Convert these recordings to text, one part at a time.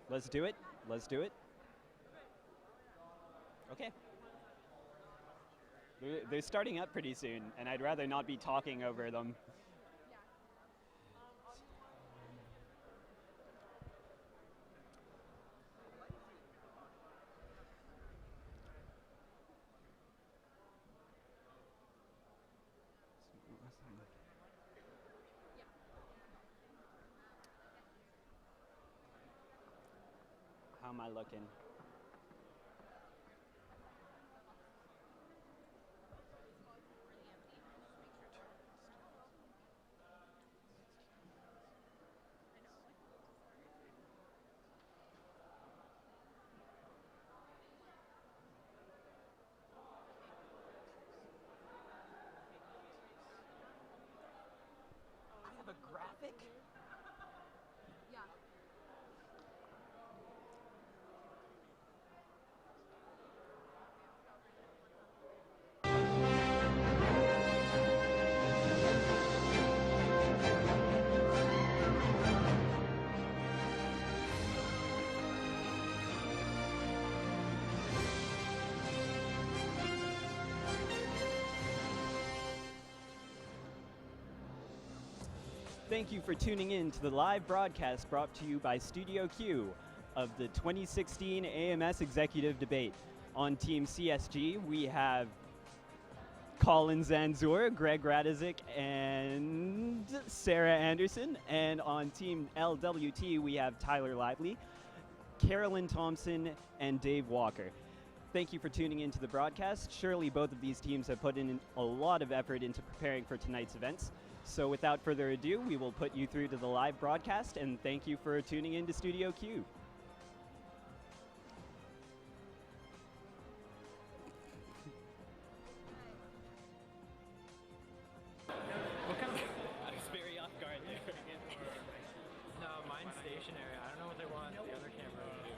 Let's do it. Let's do it. Okay. They're starting up pretty soon, and I'd rather not be talking over them. How am I looking? I have a graphic? Thank you for tuning in to the live broadcast brought to you by Studio Q of the 2016 AMS Executive Debate. On Team CSG, we have Colin Zanzur, Greg Radizik, and Sarah Anderson. And on Team LWT, we have Tyler Lively, Carolyn Thompson, and Dave Walker. Thank you for tuning into the broadcast. Surely both of these teams have put in a lot of effort into preparing for tonight's events. So without further ado, we will put you through to the live broadcast, and thank you for tuning in to Studio Q. What kind of... I was very off guard there. No, mine's stationary. I don't know what they want the other camera to do.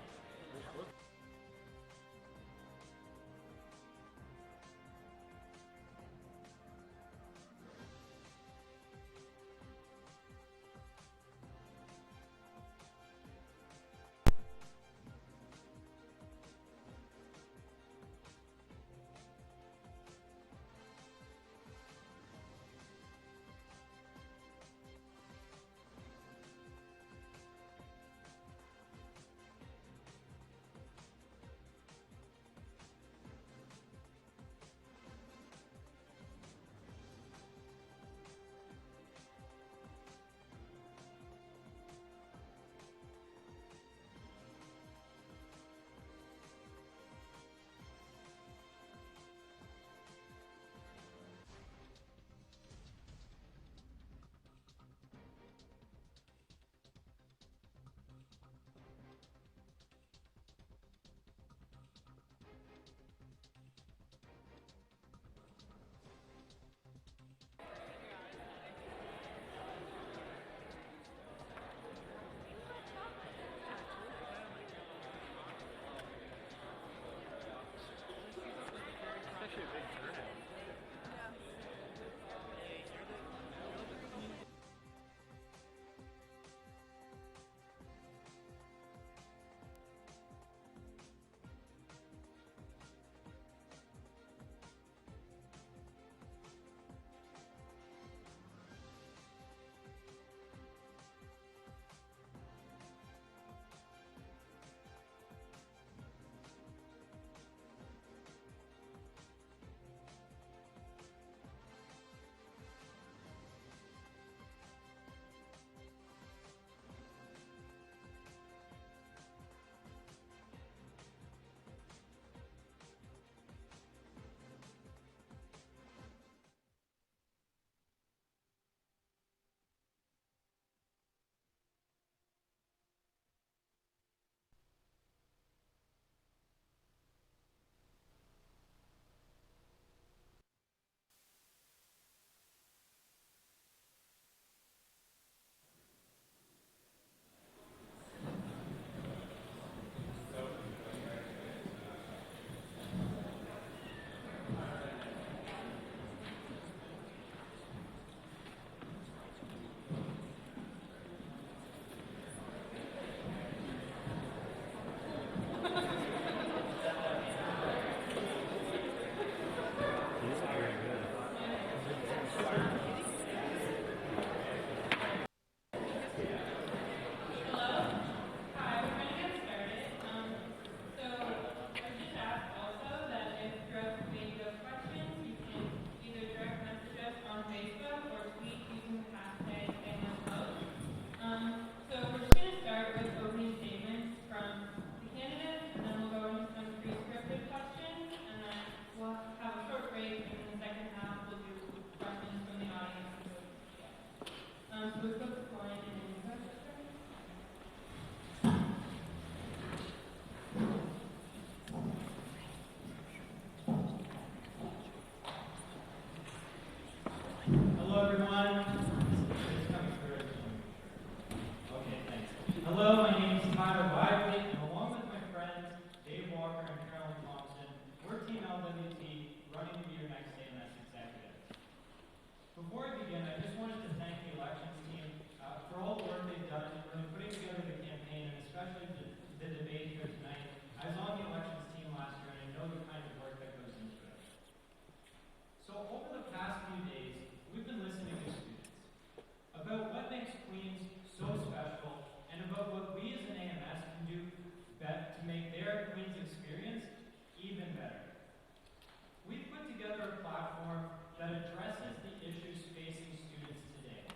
so we've got the client and infrastructure. Hello everyone. It's coming through. Okay, thanks. Hello, my name is Tyler Lively, and along with my friends Dave Walker and Carolyn Thompson, we're Team LWT, running to be your next AMS executive. Before I begin, I just wanted to thank the elections team for all the work they've done in really putting together the campaign, and especially the debate here tonight. I was on the elections team last year, and I know the kind of work that goes into it. So over the past few days, we've been listening to students about what makes Queens so special, and about what we as an AMS can do to make their Queens experience even better. We've put together a platform that addresses the issues facing students today,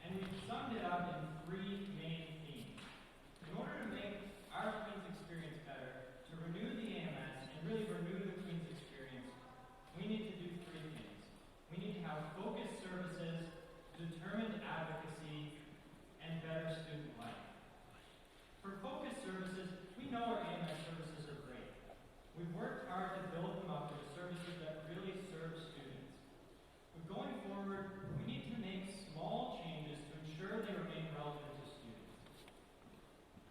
and we've summed it up in 3 main themes. In order to make our Queens experience better, to renew the AMS and really renew the Queens experience, we need to do 3 things. We need to have focused services, determined advocacy, and better student life. For focused services, we know our AMS services are great. We've worked hard to build them up into services that really serve students. But going forward, we need to make small changes to ensure they remain relevant to students.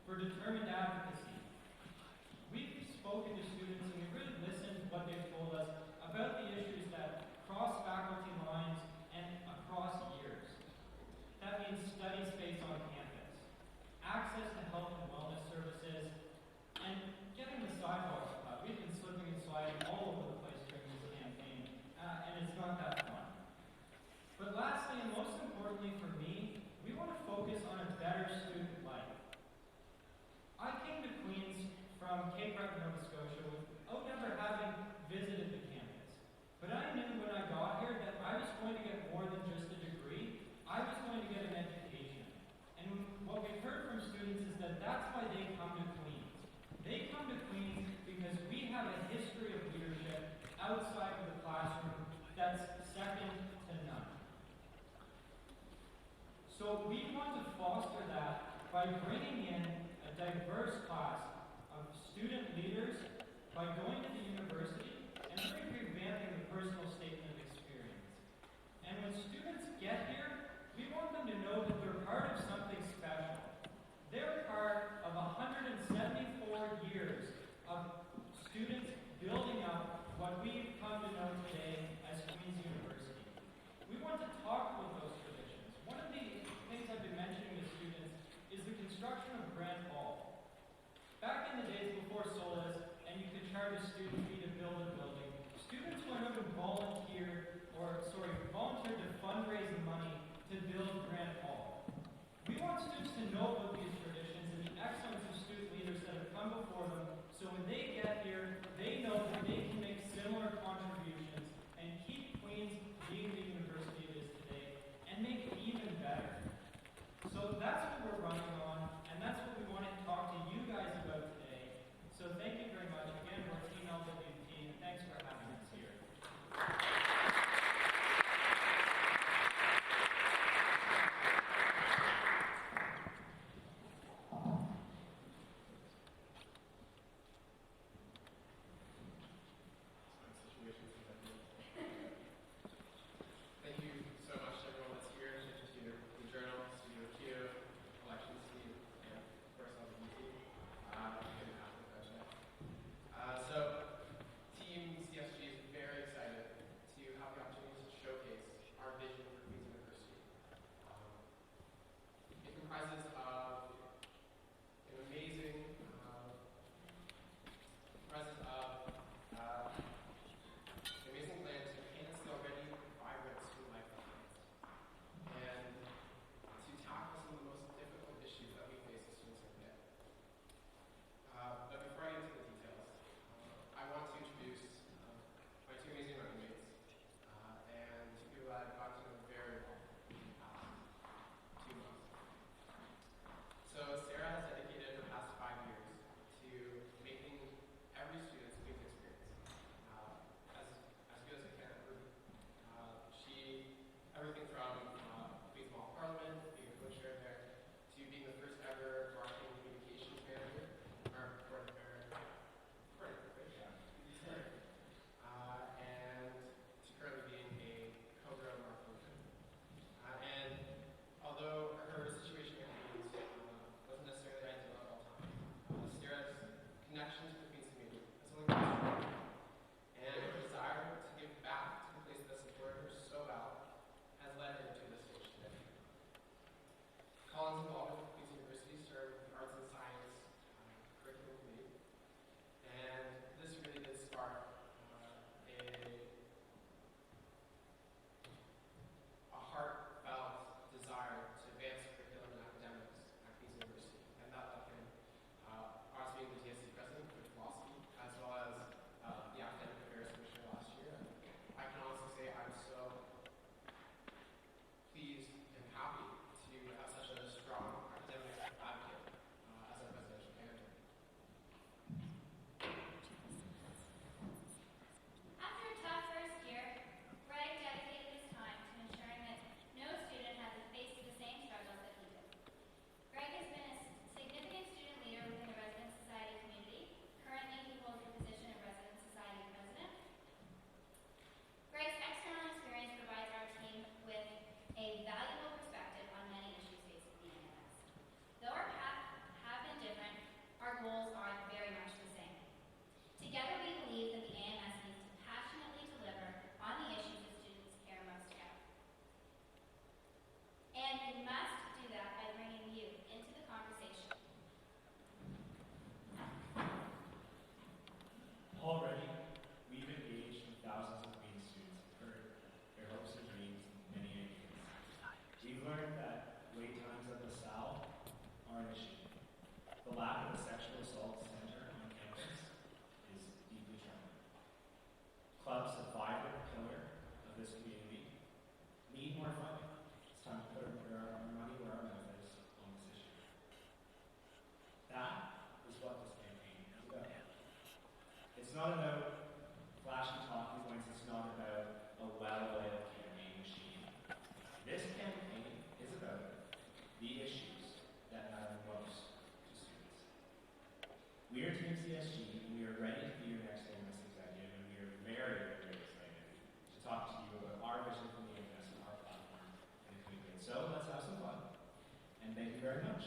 For determined advocacy, we've spoken to students and we've really listened to what they've told us about the issues that cross faculty lines and across years. That means study space on campus, access to health and wellness services, and getting the sidewalks cut. We've been slipping and sliding all over the place during this campaign, and it's not that fun. But lastly, and most importantly for me, we want to focus on a better student life. I came to Queens from Cape Breton, Nova Scotia, without ever having visited the campus. But I knew when I got here that I was going to get more than just a degree. I was going to get an education. And what we've heard from students is that that's why they come to Queens. They come to Queens because we have a history of leadership outside of the classroom that's second to none. So we want to foster that by bringing in a diverse class of student leaders, by going to the university, and really revamping the personal statement of experience. And when students get here, we want them to know that they're part of something special. They're part of 174 years of students building up what we've come to know today as Queen's University. We want to talk with those traditions. One of the things I've been mentioning to students is the construction of Grand Hall. Back in the days before SOLAS, and you could charge a student wait times at the SAL are an issue. The lack of a sexual assault center on campus is deeply troubling. Clubs, a vibrant pillar of this community, need more funding. It's time to put our money where our mouth is on this issue. That is what this campaign is about. It's not about flashy talking points. It's not about a well-oiled campaign machine. This campaign is about the issues that matter most to students. We are Team CSG, and we are ready to be your next AMS executive, and we are very, very excited to talk to you about our vision for the AMS and our platform in the community. So let's have some fun, and thank you very much.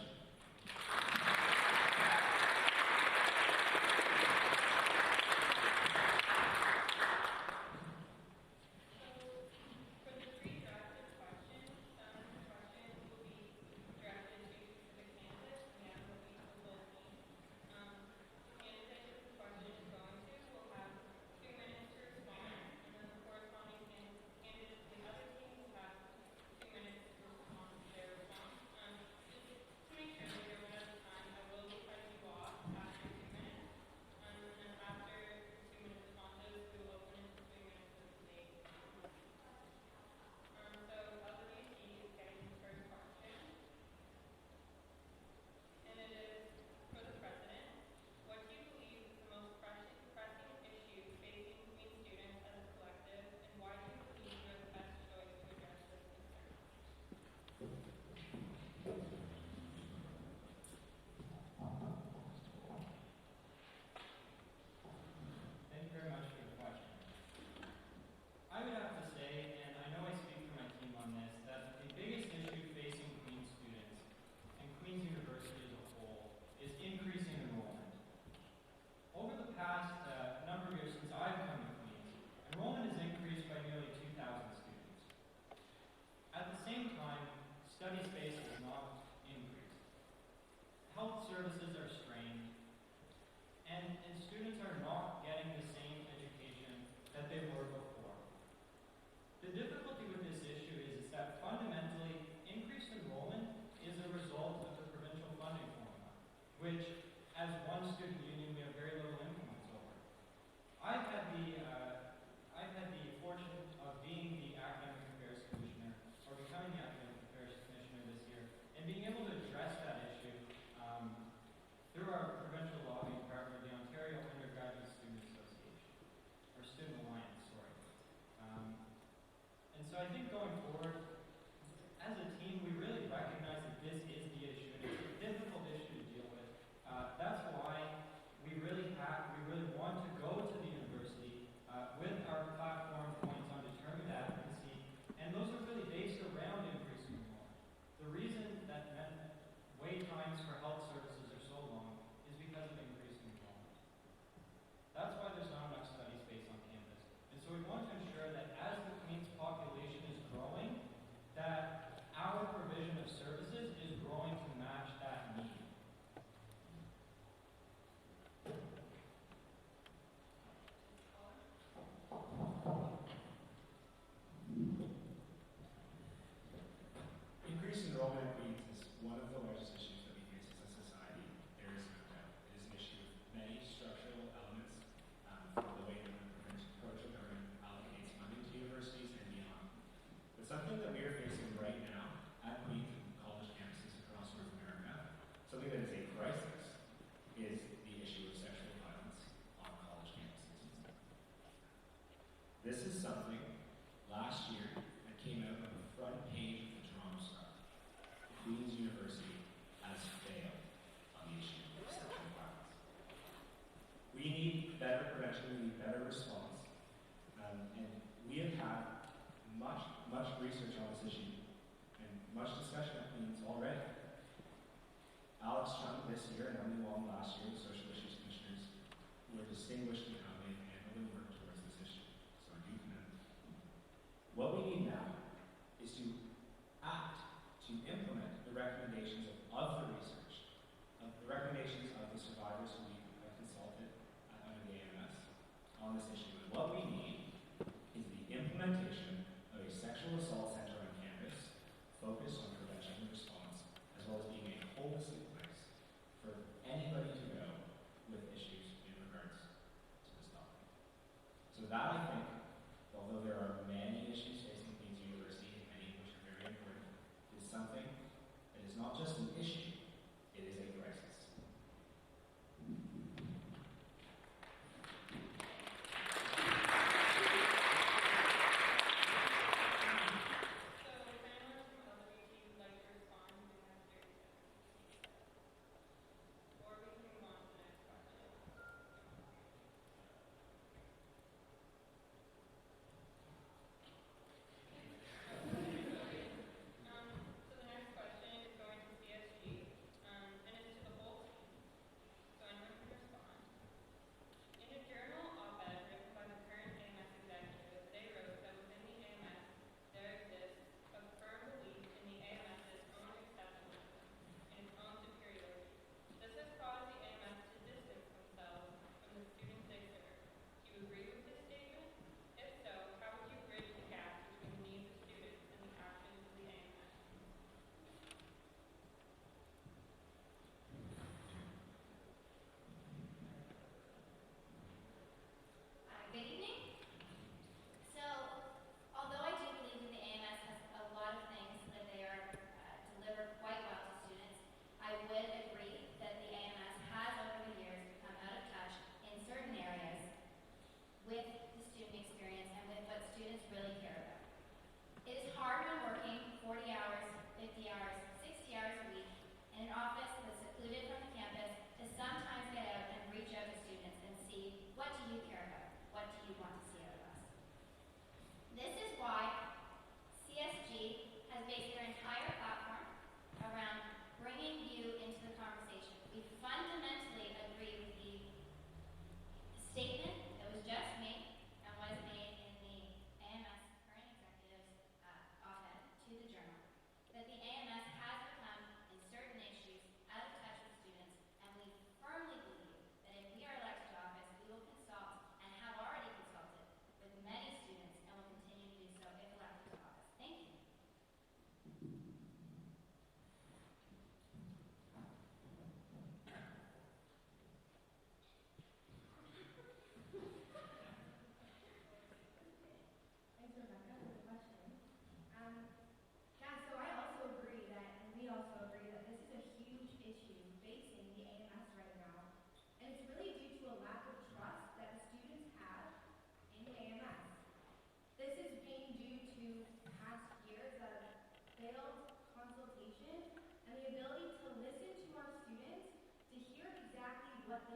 Increased enrollment at Queens is one of the largest issues that we face as a society. There is no doubt. It is an issue of many structural elements from the way that the provincial government allocates money to universities and beyond. But something that we are facing right now at Queens and college campuses across North America, something that is a crisis, is the issue of sexual violence on college campuses. This is something last year that came out on the front page of the Toronto Star. Queen's University has failed on the issue of sexual violence. We need better prevention, we need better response, and we have had much research on this issue and much discussion at Queen's already. Alex Chung this year and Emily Wong last year, the social issues commissioners, were distinguished in how they handled and worked towards this issue. So I do commend them. What we need now is to act to implement the recommendations of the research, of the recommendations of the survivors who we have consulted under the AMS on this issue. And what we need is the implementation of a sexual assault center on campus focused on prevention and response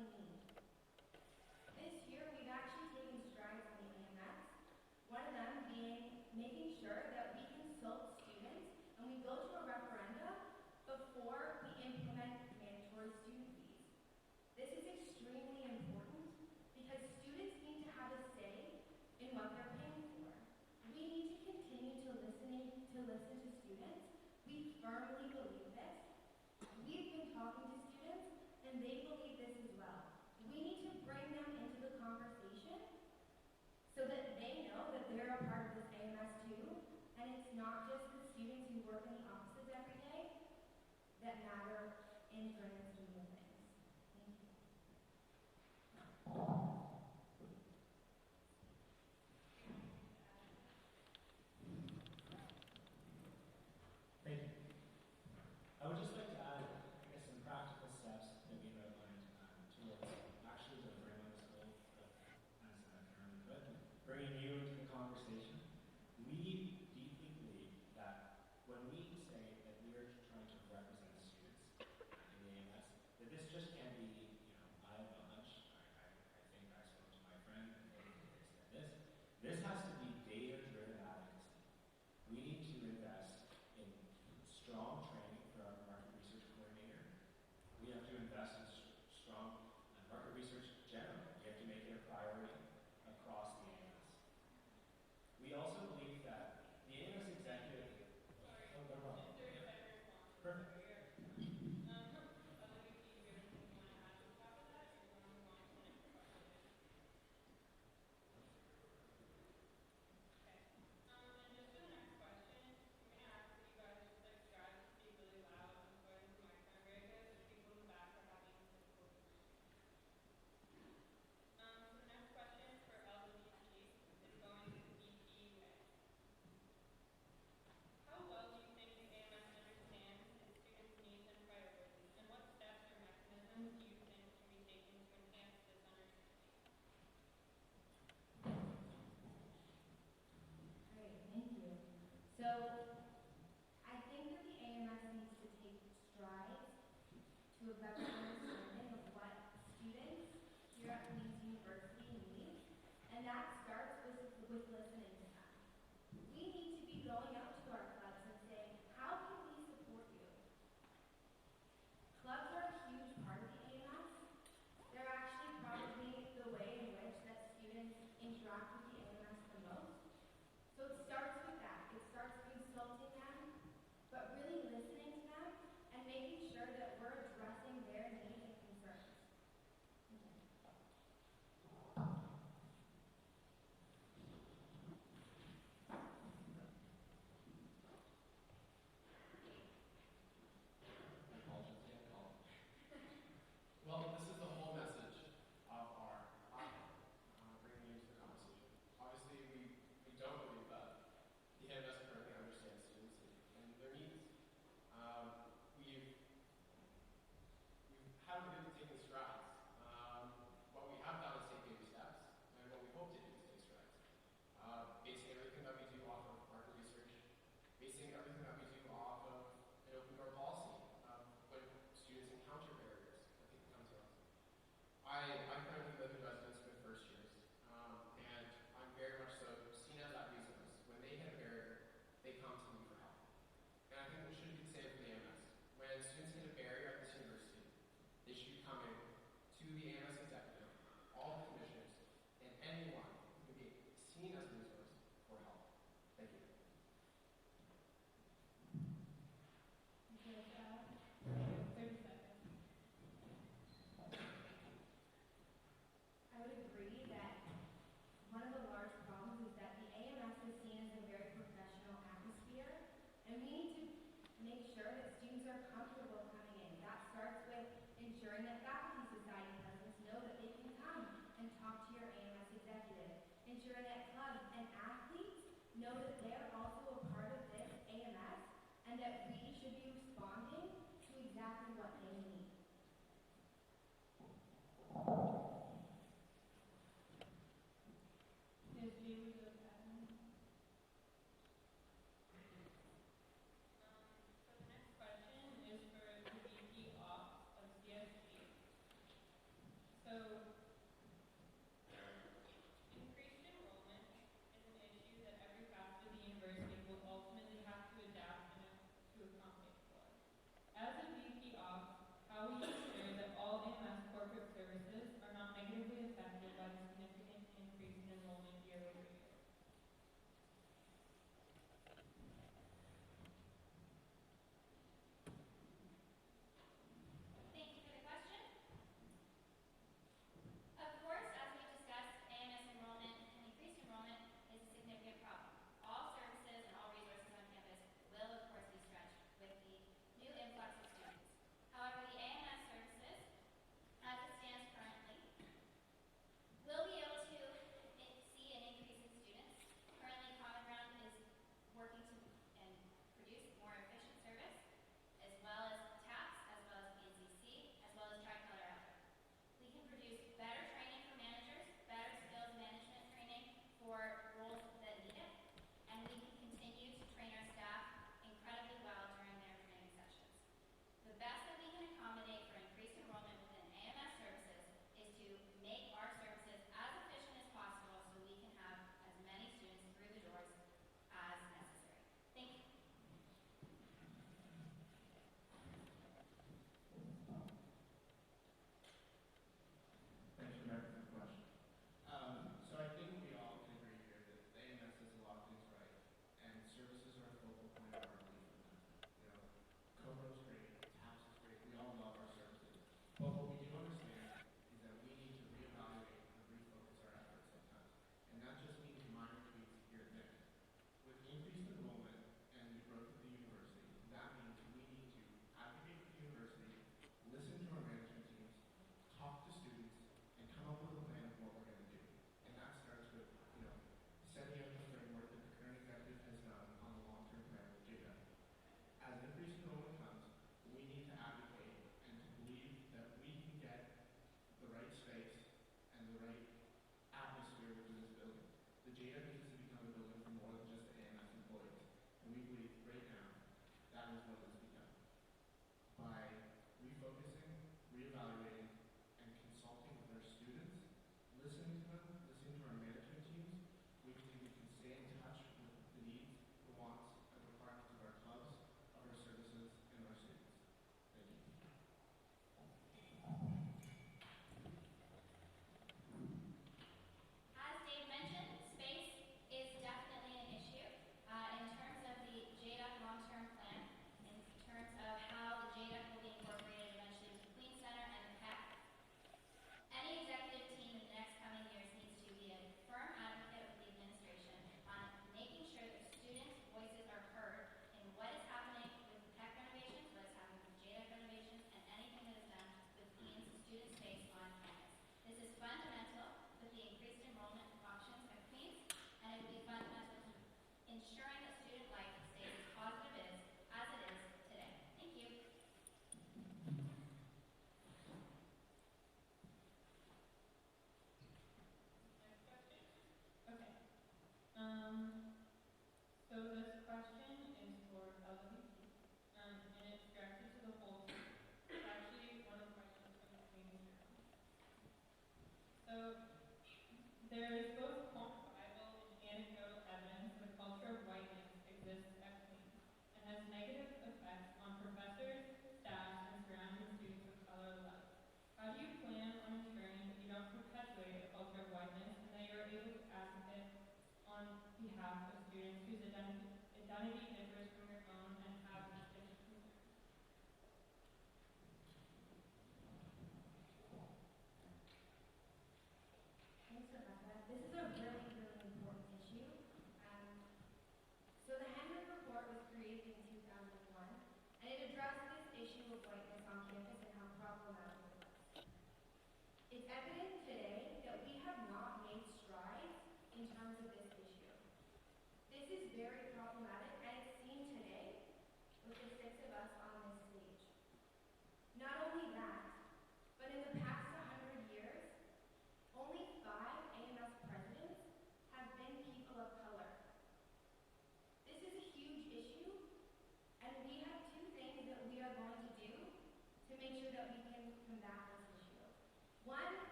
really need. This year, we've actually taken strides in the AMS, one of them being making sure that we consult students and we go to a referendum before we implement mandatory student fees. This is extremely important because students need to have a say in what they're paying for. We need to continue to listen to students. We firmly believe this. We've been talking to students and they believe this as well. We need to bring them into the conversation so that they know that they're a part of this AMS too, and it's not just the students who work in the offices every day that matter in grand scheme of things. Thank you. Thank you. I would just like to add, I guess, some practical steps that we've outlined towards actually delivering on this goal, as Karen put, bringing you into the conversation. We deeply believe that when we say that we are trying to represent students in the AMS, that this just can't be, I have lunch, I think I spoke to my friend, and they said this. This has to be data-driven advocacy. We need to invest in strong training for our market research coordinator. We have to invest in strong market research generally. We have to make it a priority across the AMS. We also believe that the AMS executive... Oh, no problem. Perfect. So, I think that the AMS needs to take strides to a better understanding of what students here at Leeds University need, and that starts with listening to them. We need to be going out to our clubs and saying, how can we support you? Clubs are a huge part of the AMS. They're actually probably the way in which that students interact with the AMS the most. So it starts with that. It starts consulting them, but really listening to them and making sure that we're addressing their needs and concerns. Well, this is the whole message of our platform, bringing you into the conversation. Obviously, we don't believe that the AMS currently understands students and their needs. We've haven't really taken strides. What we have done is take baby steps, and what we hope to do is take strides. Basing everything that we do off of market research, basing everything that we do off of an open door policy. When students encounter barriers, I think come to us. I currently live in residence with first years, and I'm very much so seen as that resource. When they hit a barrier, they come to me for help. And I think we should be the same for the AMS. When students hit a barrier at this university, they should be coming to the AMS executive, all the commissioners, and anyone who can be seen as a resource for help. Thank you. Okay, 30 seconds. I would agree that one of the large problems is that the AMS is seen as a very professional atmosphere, and we need to make sure that students are comfortable coming in. That starts with ensuring that faculty society presidents know that they can come and talk to your AMS executive. Ensuring that clubs and athletes know that they are also a part of this AMS and that we should be responding to exactly what they need. Ms. Julie, do you have any? So the next question is for the VP of CSG.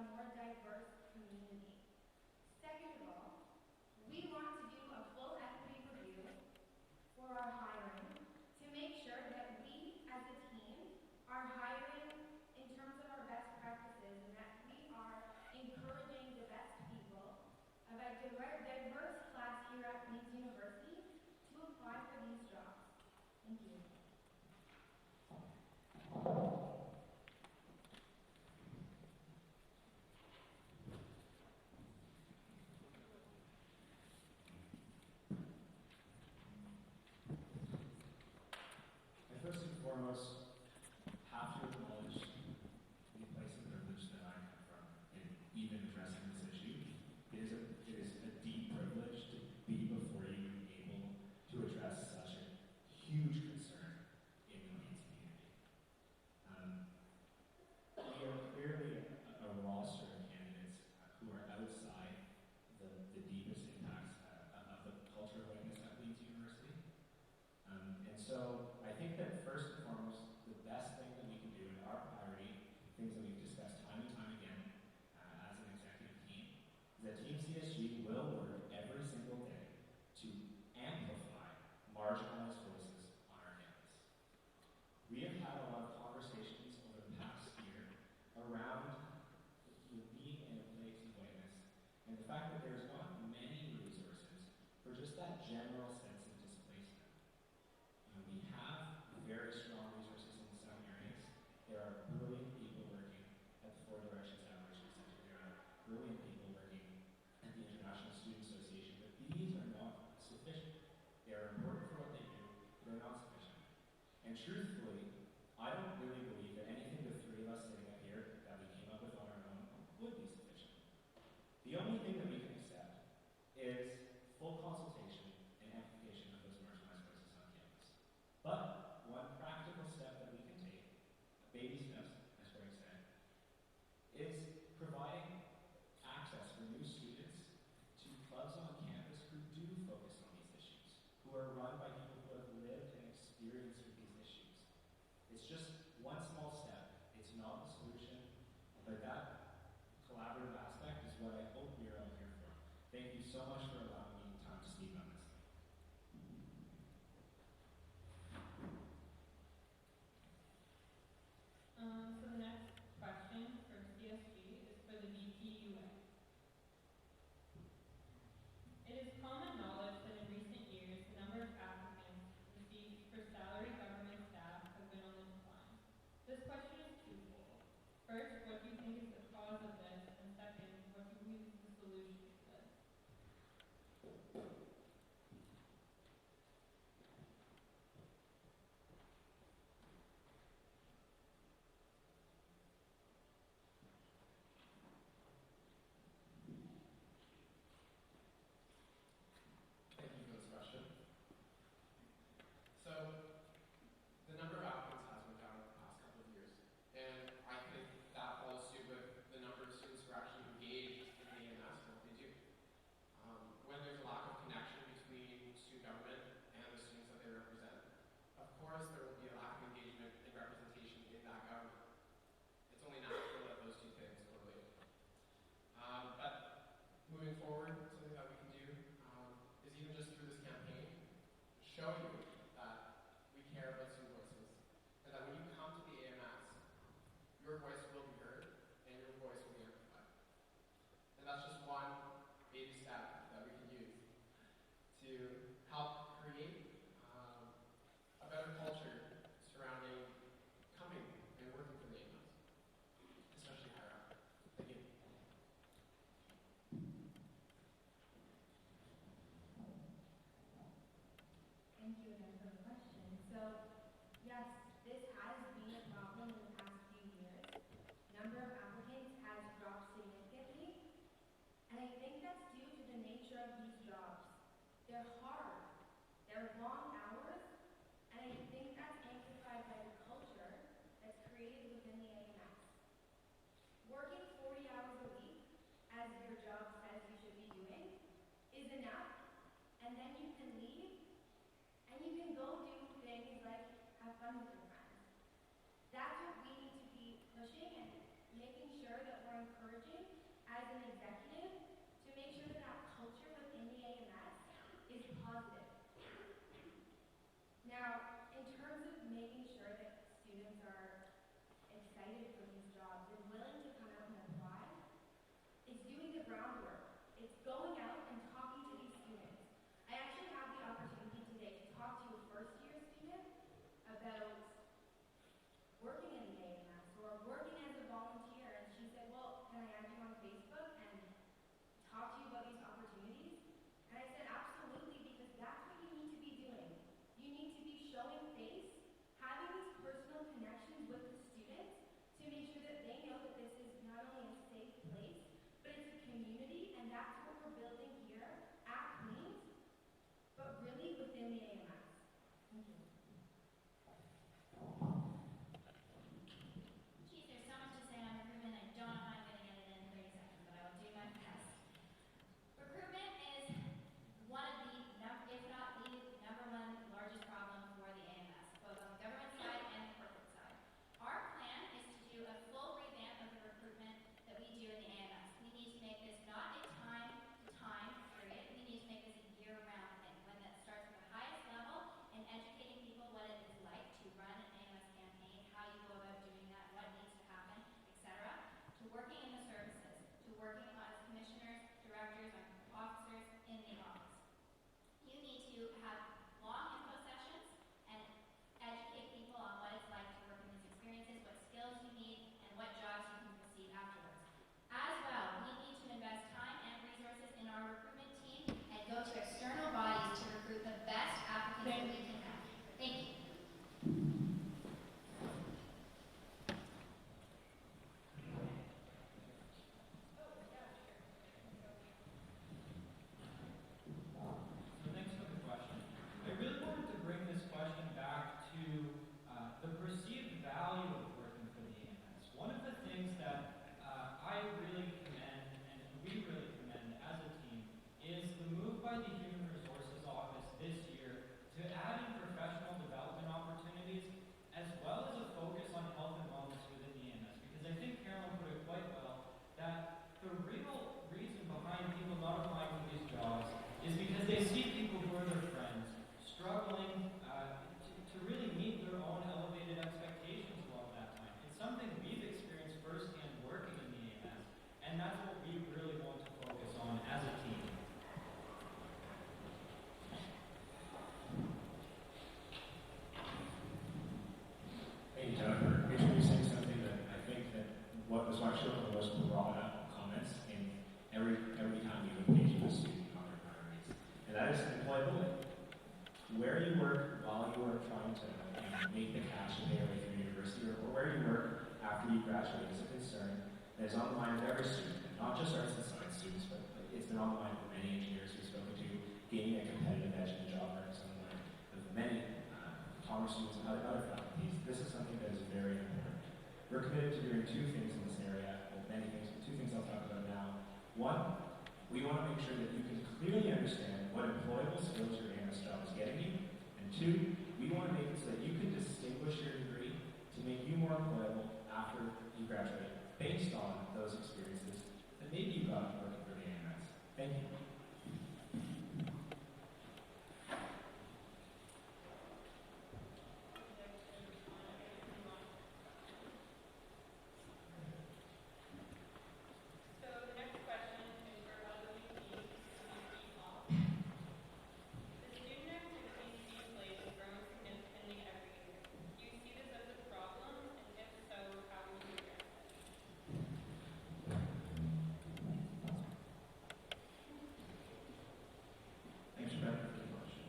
a more diverse community. Second of all, we want to do a full equity review for our hiring to make sure that we as a team are hiring in terms of our best practices and that we are encouraging the best people of a diverse class here at Queen's University to apply for these jobs. Thank you. I first and foremost have to acknowledge the place of privilege that I come from in even addressing this issue. It is a deep privilege to be before you able to address such a huge concern in the Queens community. We are clearly a roster of candidates who are outside the deepest impacts of the culture of whiteness at Queen's University. And so I think that first and foremost, the best thing that we can do, and our priority, things that we've discussed time and time again as an executive team, is that Team CSG will work every single day to amplify marginalized voices on our campus. We have had a lot of conversations over the past year around the being in a place of whiteness and the fact that there's not many resources for just that general sense of displacement. We have very strong resources in some areas. There are brilliant people working at the Four Directions Advocacy Center. There are brilliant people working at the International Student Association, but these are not sufficient. They are important for what they do, but they're not sufficient. And truthfully, I don't really believe that anything the three of us sitting up here that we came up with on our own would be sufficient. The only thing that we can accept is full consultation and amplification of those marginalized voices on campus. But one practical step that we can take, baby steps, as Greg said, is providing access for new students to clubs on campus who do focus on these issues, who are run by people who have lived and experienced with these issues. It's just one small step. It's not the solution, but that collaborative aspect is what I hope we're out here for. Thank you so much for allowing me time to speak on this. So the next question for CSG is for the VTUA. It is common knowledge that in recent years, the number of applicants received for salary government staff has been on the decline. This question is twofold. First, what do you think is the cause of this? And second, what do you think is the solution to this? Thank you for this question. So, the number of applicants has been down over the past couple of years, and I think that follows suit with the number of students who are actually engaged in the AMS and what they do. When there's a lack of connection between student government and the students that they represent, of course there will be a lack of engagement and representation in that government. It's only natural that those two things correlate. But moving forward, something that we can do is even just through this campaign, show you that we care about student voices, and that when you come to the AMS, your voice will be heard and your voice will be amplified. And that's just one baby step that we can use to help create a better culture surrounding coming and working for the AMS, especially higher up. Thank you. Thank you, encouraging as an executive to make sure that that culture within the AMS is positive. Now, in terms of making sure that students are excited for these jobs and willing to come out and apply, it's doing the groundwork. It's going out and talking to these students. I actually had the opportunity today to talk to a first-year student about working in the AMS or working as a volunteer, and she said, well, can I add you on Facebook and talk to you about these opportunities? And I said, absolutely, because that's what you need to be doing. You need to be showing face, having these personal connections with the students to make sure that they know that this is not only a safe place, but it's a community, and that's what we're building here at Queens, but really within the AMS. Thank you. Geez, there's so much to say on recruitment. I don't know how I'm going to get it in 30 seconds, but I will do my best. Recruitment is one of the, if not the number one largest problem for the AMS, both on the government side and the corporate side. Our plan is to do a full revamp of the recruitment that we do in the AMS. We need to make this not a time period. We need to make this a year-round thing, one that starts at the highest level and educating people what it is like to run an AMS campaign, how you go about doing that, what needs to happen, etc., to working in the services, to working as commissioners, directors, and officers in the office. You need to have long info sessions and educate people on what it's like to work in these experiences, what skills you need, and what jobs you can receive afterwards. As well, we need to invest time and resources in our recruitment team and go to external bodies to recruit the best applicants that we can have. Thank you. So thanks for the question. I really wanted to bring this question back to the perceived value of working for the AMS. One of the things that I really commend, and we really commend as a team, is the move by the Human Resources Office this year to add in professional development opportunities, as well as a focus on health and wellness within the AMS. Because I think Carolyn put it quite well, that the real reason behind people not applying for these jobs is because they see people who are their friends struggling to really meet their own elevated expectations throughout that time. It's something we've experienced firsthand working in the AMS, and that's what we really want to focus on as a team. Thank you, Doug, for introducing something that I think that what was actually one of the most brought up comments in every time you engage with a student on their priorities, and that is employability. Where you work while you are trying to make the cash to pay your way through university, or where you work after you graduate, is a concern that is on the mind of every student, and not just arts and science students, but it's been on the mind of many engineers we've spoken to. Gaining a competitive edge in the job market is on the mind of many commerce students and other faculties. This is something that is very important. We're committed to doing two things in this area, well, many things, but two things I'll talk about now. One, we want to make sure that you can clearly understand what employable skills your AMS job is getting you. And two, we want to make it so that you can distinguish your degree to make you more employable after you graduate based on those experiences that maybe you got working for the AMS. Thank you. So the next question is for LWP, Paul. The student activity seems like is growing significantly every year. Do you see this as a problem, and if so, how will you address it? Thanks for that question.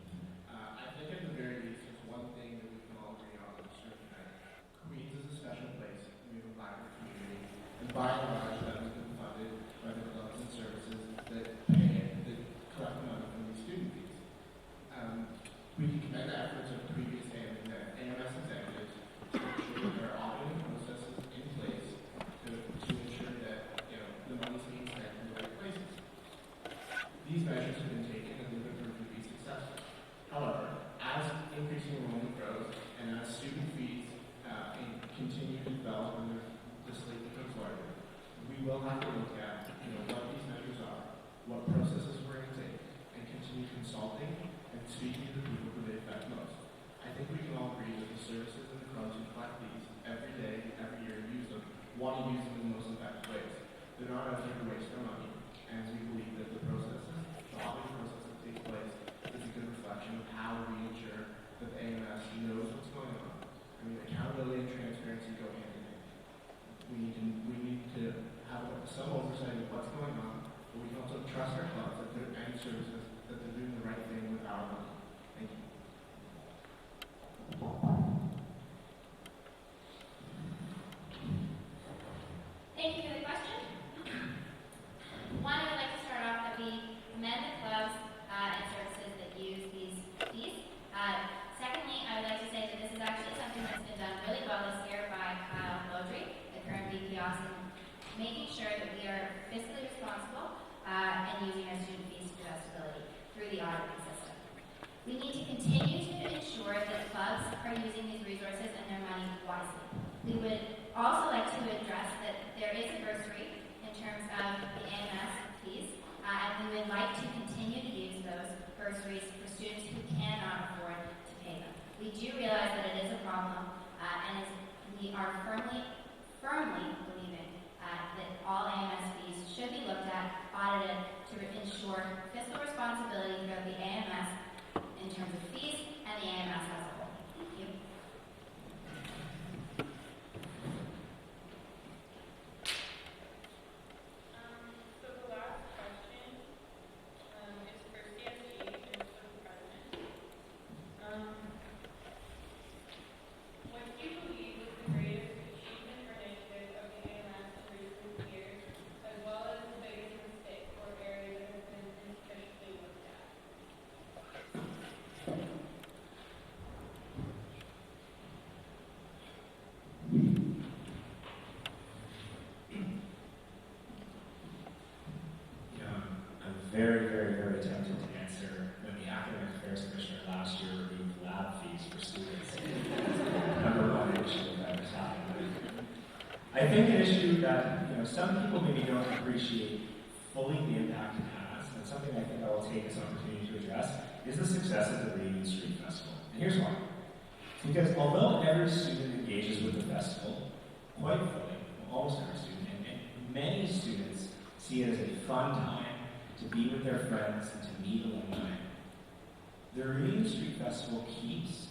I think at the very least, there's one thing that we can all agree on certain that Queens is a special place. We have a vibrant community, and by and large, that has been funded by the clubs and services that collect money from these student fees. We can commend the efforts of previous AMS executives to ensure that there are auditing processes in place to ensure that the money is being spent in the right places. These measures have been taken and they've been proven to be successful. However, as increasing enrollment grows and as student fees continue to develop and the slate becomes larger, we will have to look ensure that clubs are using these resources and their money wisely. We would also like to address that there is a bursary in terms of the AMS fees, and we would like to continue to use those bursaries for students who cannot afford to pay them. We do realize that it is a problem, and we are firmly believing that all AMS fees should be looked at, audited, to ensure fiscal responsibility throughout the AMS in terms of fees and the AMS as a whole. Thank you. So the last question is for CSG and for the president. What do you believe was the greatest achievement or initiative of the AMS in recent years, as well as the biggest mistake or area that has been insufficiently looked at? I'm very, very, very tempted to answer when the Academic Affairs Commissioner last year removed lab fees for students. Number one issue that was happening. I think an issue that some people maybe don't appreciate fully the impact it has, and something I think I will take this opportunity to address, is the success of the Reading Street Festival. And here's why. Because although every student engages with the festival, quite fully, almost every student, and many students see it as a fun time to be with their friends and to meet alumni, the Reading Street Festival keeps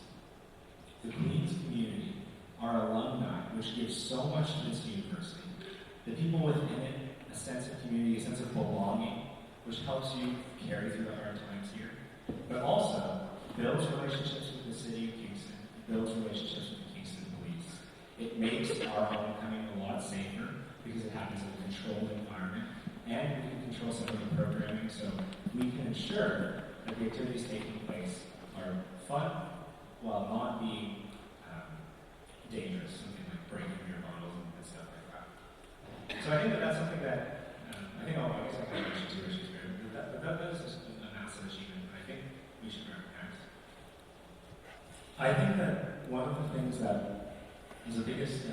the Queen's community, our alumni, which gives so much to this university, the people within it, a sense of community, a sense of belonging, which helps you carry through the hard times here, but also builds relationships with the city of Kingston, builds relationships with the Kingston police. It makes our homecoming a lot safer because it happens in a controlled environment, and we can control some of the programming so we can ensure that the activities taking place are fun while not being dangerous, something like breaking beer bottles and stuff like that. So I think that that's something that, I guess I can mention two issues here, but that is just a massive achievement that I think we should recognize. I think that one of the things that is the biggest,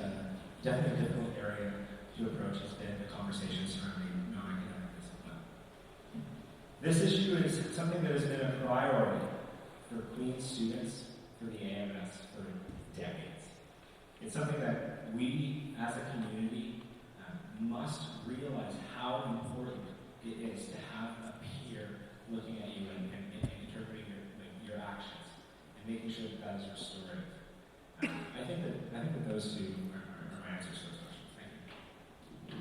definitely difficult area to approach has been the conversation surrounding non-academic discipline. This issue is something that has been a priority for Queen's students, for the AMS, for decades. It's something that we, as a community, must realize how important it is to have a peer looking at you and interpreting your actions and making sure that is restorative. I think that those two are my answers to those questions. Thank you.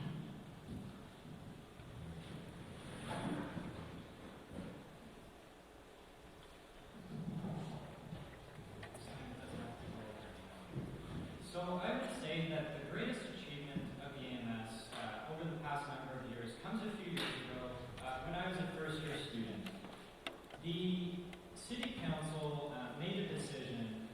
So I would say that the greatest achievement of the AMS over the past number of years comes a few years ago when I was a first-year student. The City Council made a decision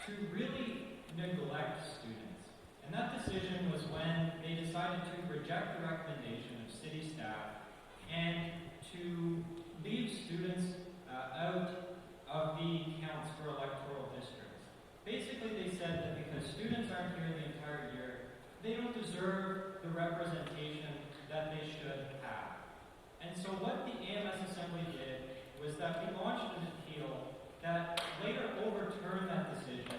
to really neglect students. And that decision was when they decided to reject the recommendation of city staff and to leave students out of the counts for electoral districts. Basically, they said that because students aren't here the entire year, they don't deserve the representation that they should have. And so what the AMS Assembly did was that we launched an appeal that later overturned that decision,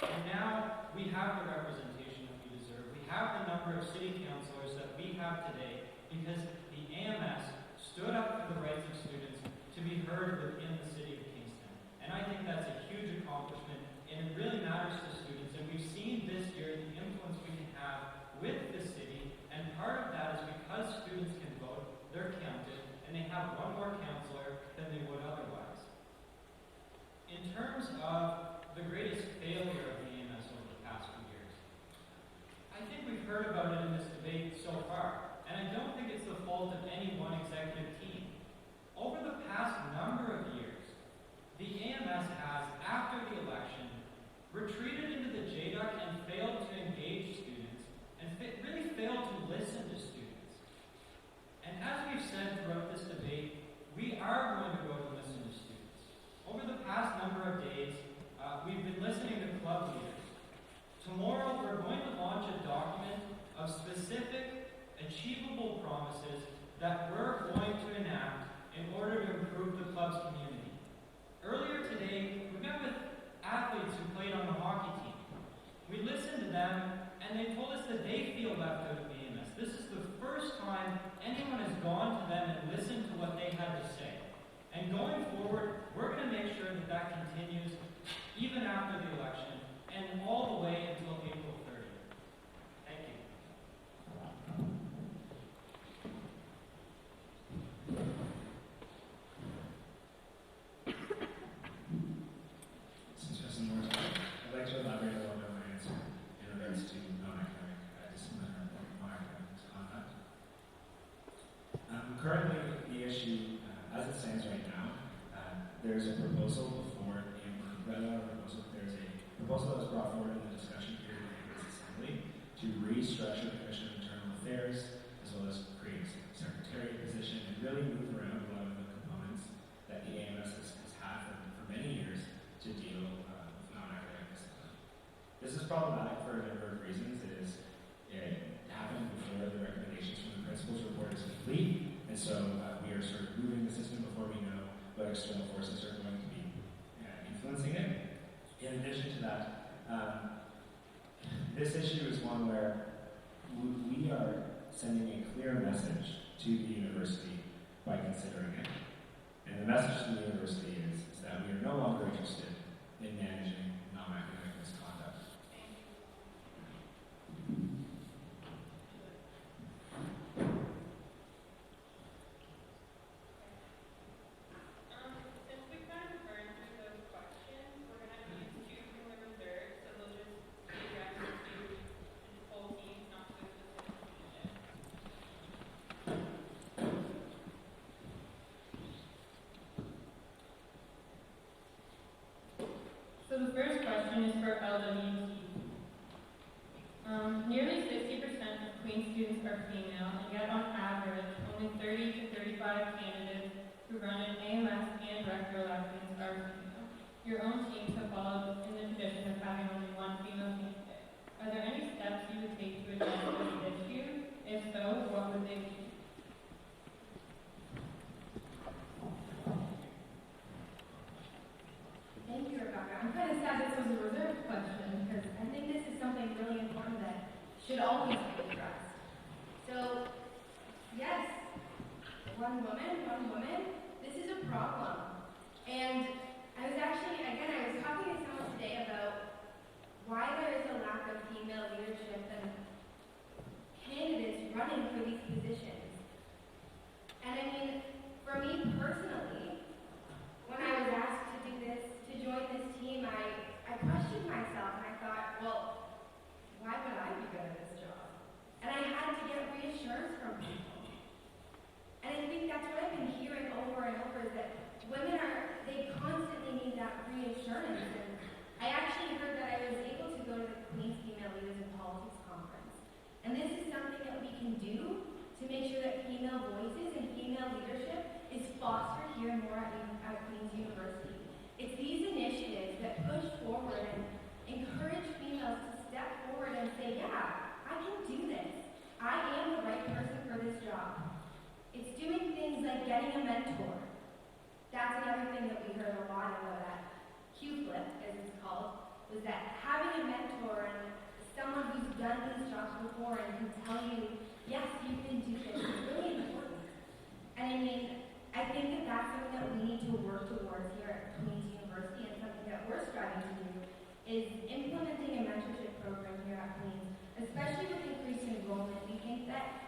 and now we have the representation that we deserve. We have the number of city councilors that we have today because the AMS stood up for the rights of students to be heard within the city of Kingston. And I think that's a huge accomplishment, and it really matters to students. And we've seen this year the influence we can have with the city, and part of that is because students can vote, they're counted, and they have one more counselor than they would otherwise. achievable promises that we're going to enact in order to improve the club's community. Earlier today, we met with athletes who played on the hockey team. We listened to them, and they told us that they feel left out of the AMS. This is the first time anyone has gone to them and listened to what they had to say. And going forward, we're going to make sure that that continues even after the election and all the way until April 30th. Thank you. Since we have some more time, I'd like to elaborate a little bit on my answer in regards to non-academic discipline or non-academic misconduct. Currently, the issue, as it stands right now, there's a proposal there's a proposal that was brought forward in the discussion here in the AMS Assembly to restructure the Commission of Internal Affairs, as well as create a secretariat position and really move around a lot of the components that the AMS has had for many years to deal with non-academic discipline. This is problematic for a number of reasons. It happened before the recommendations from the principal's report is complete, and so we are sort of moving the system before we know what external forces are going to be influencing it. In addition to that, this issue is one where we are sending a clear message to the university by considering it. And the message to the university is that we are no longer interested in managing non-academic misconduct. Since we kind of burned through those questions, we're going to use two from the reserve, so they'll just be addressed to the whole team, not to a specific position. So the first question is for LWT. Nearly 60% of Queen's students are female, and yet on average, only 30 to 35 candidates who run in AMS and rector elections are female. Your own teams have followed in the tradition of having only one female candidate. Are there any steps you would take to address this issue? If so, what would they be? Thank you, Rebecca. I'm kind of sad this was a reserved question because I think this is something really important that should always be addressed. So, yes, one woman, this is a problem. And I was talking to someone today about why there is a lack of female leadership and candidates running for these positions. And I mean, for me personally, when I was asked to do this, to join this team, I questioned myself and I thought, well, why would I be good at this job? And I had to get reassurance from people. And I think that's what I've been hearing over and over is that women they constantly need that reassurance. And I actually heard that I was able to go to the Queen's Female Leaders in Politics Conference. And this is something that we can do to make sure that female voices and female leadership is fostered here more at Queen's University. It's these initiatives that push forward and encourage females to step forward and say, yeah, I can do this. I am the right person for this job. It's doing things like getting a mentor. That's another thing that we heard a lot about that Q-flip, as it's called, was that having a mentor and someone who's done these jobs before and can tell you, yes, you can do this, is really important. And I mean, I think that that's something that we need to work towards here at Queen's University, and something that we're striving to do is implementing a mentorship program here at Queen's, especially with increased enrollment. We think that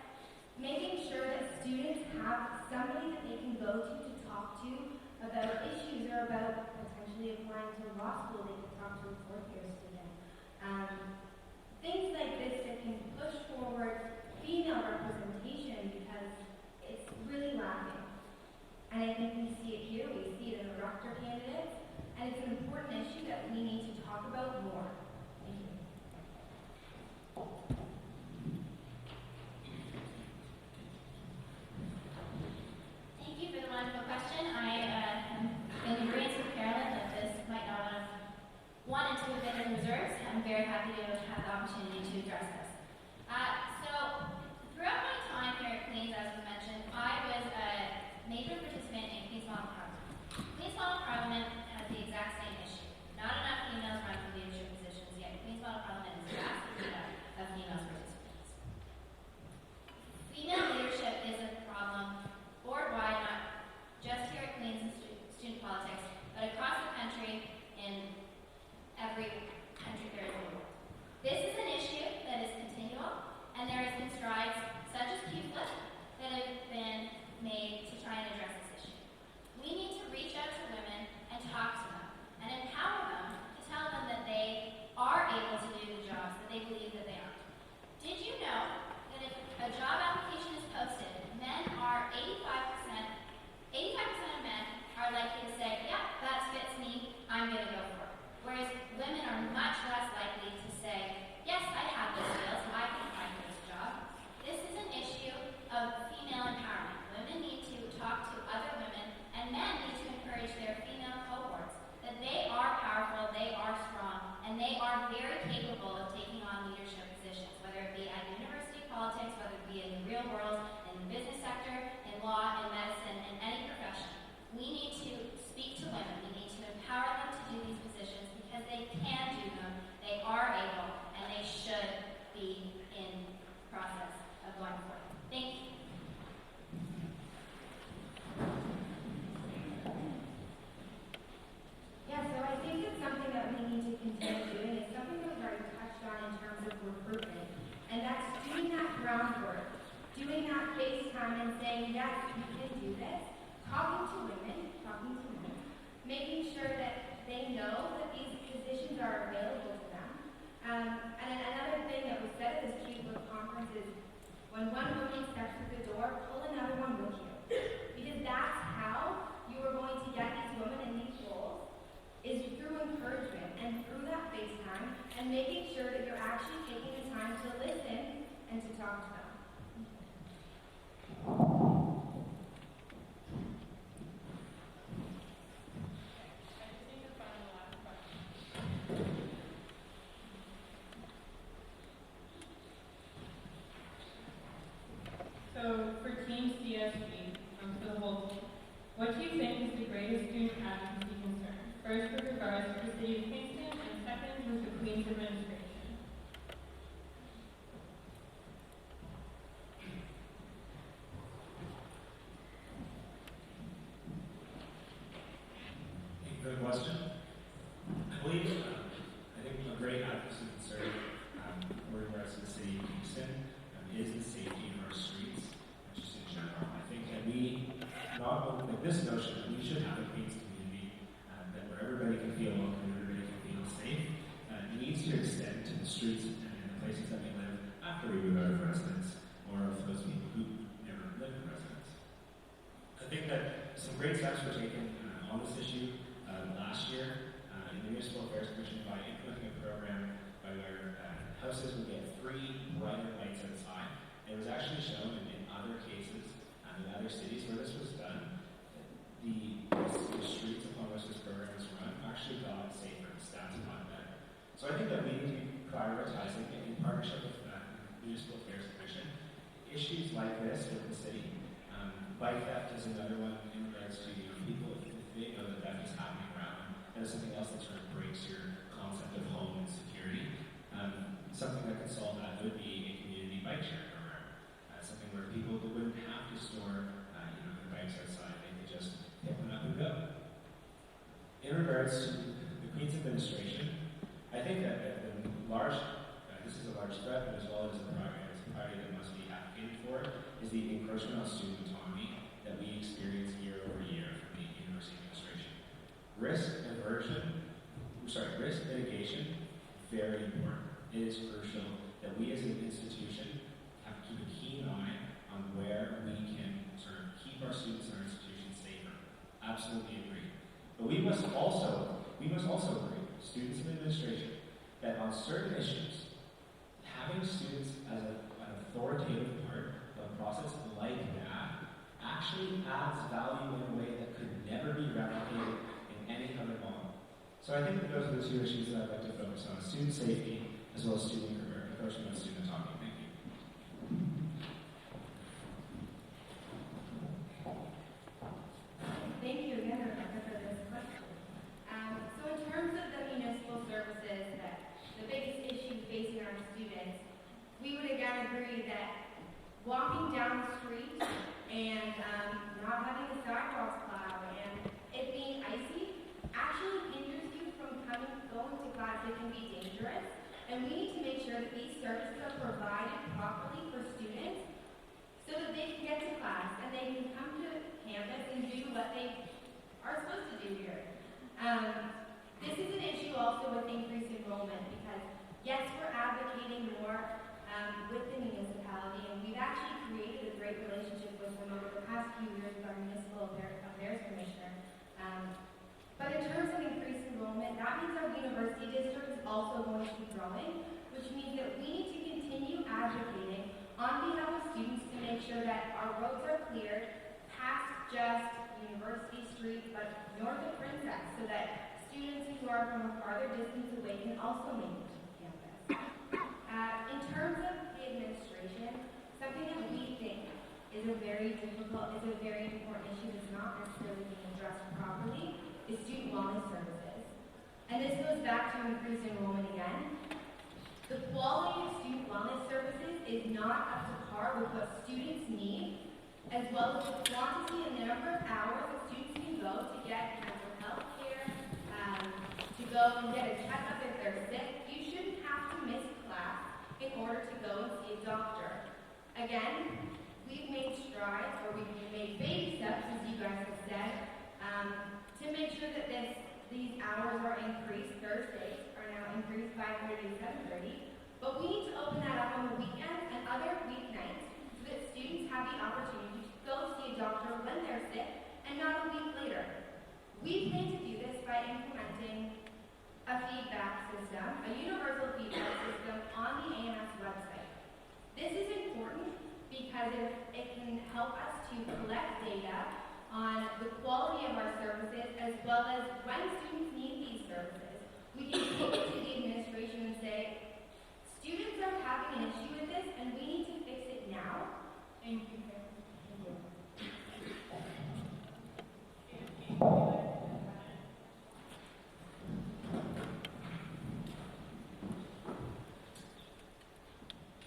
making sure that students have somebody that they can go to talk to about issues or about potentially applying to law school, they can talk to a fourth-year student. Things like this that can push forward female representation because it's really lacking. And I think we see it here, we see it in the rector candidates, and it's an important issue that we need to talk about more. Thank you. Thank you for the wonderful question. I am in agreement with Carolyn that this might not have wanted to have been in reserves. I'm very happy to have the opportunity to address this. So throughout my time talk to them. I just need to find the last question. So for Team CSG, for the whole team, what do you think is the greatest student advocacy concern? First with regards to the city of Kingston, and second with the Queen's administration. Thank you for the question. I believe, I think a great advocacy concern with regards to the city of Kingston is the safety of our streets, just in general. I think that we, not only like this notion that we should have a Queens community that where everybody can feel welcome, everybody can feel safe, needs to extend to the streets and the places that we live after we move out of residence, or for those people who never lived in residence. I think that some great steps were taken on this issue last year in the Municipal Affairs Commission by implementing a program by where houses would get free brighter lights outside. It was actually shown in other cases in other cities where this was done, the streets upon which this program is run actually got safer, the stats got better. So I think that we need to be prioritizing in partnership with the Municipal Affairs Commission issues like this with the city. Bike theft is another one in regards to people if they know that theft is happening around them. That is something else that sort of breaks your concept of home and security. Something that could solve that would be a community bike share program. Something where people wouldn't have to store their bikes outside. They could just pick one up and go. In regards to the Queen's administration, I think that this is a large threat, but as well as a priority that must be advocated for, is the encroachment on student autonomy that we experience year over year from the university administration. Risk mitigation, very important. It is crucial that we as an institution have to keep a keen eye on where we can sort of keep our students and our institutions safer. Absolutely agree. But we must also agree, students and administration, that on certain issues, having students as an authoritative part of a process like that actually adds value in a way that could never be replicated in any other model. So I think that those are the two issues that I'd like to focus on: student safety as well as student encroachment on student autonomy. Thank you. Thank you again, Rebecca, for this question. So in terms of the municipal services, the biggest issue facing our students, we would again agree that walking down the street and not having the sidewalks plowed and it being icy actually hinders you from going to class. It can be dangerous. And we need to make sure that these services are provided properly for students so that they can get to class and they can come to campus and do what they are supposed to do here. This is an issue also with increased enrollment because, yes, we're advocating more with the municipality, and we've actually created a great relationship with them over the past few years with our Municipal Affairs Commissioner. But in terms of increased enrollment, that means our university district is also going to be growing, which means that we need to continue advocating on behalf of students to make sure that our roads are cleared past just University Street, but north of Princess, so that students who are from a farther distance away can also make it to campus. In terms of the administration, something that we think is a very important issue that's not necessarily being addressed properly is student wellness services. And this goes back to increased enrollment again. The quality of student wellness services is not up to par with what students need, as well as the quantity and the number of hours that students can go to get mental health care, to go and get a checkup if they're sick. You shouldn't have to miss class in order to go and see a doctor. Again, we've made strides, or we've made baby steps, as you guys have said, to make sure that these hours are increased. Thursdays are now increased 5:30 to 7:30, but we need to open that up on the weekends and other weeknights so that students have the opportunity to go see a doctor when they're sick and not a week later. We plan to do this by implementing a feedback system, a universal feedback system on the AMS website. This is important because it can help us to collect data on the quality of our services as well as when students need these services. We can take it to the administration and say, students are having an issue with this and we need to fix it now. Thank you, Karen.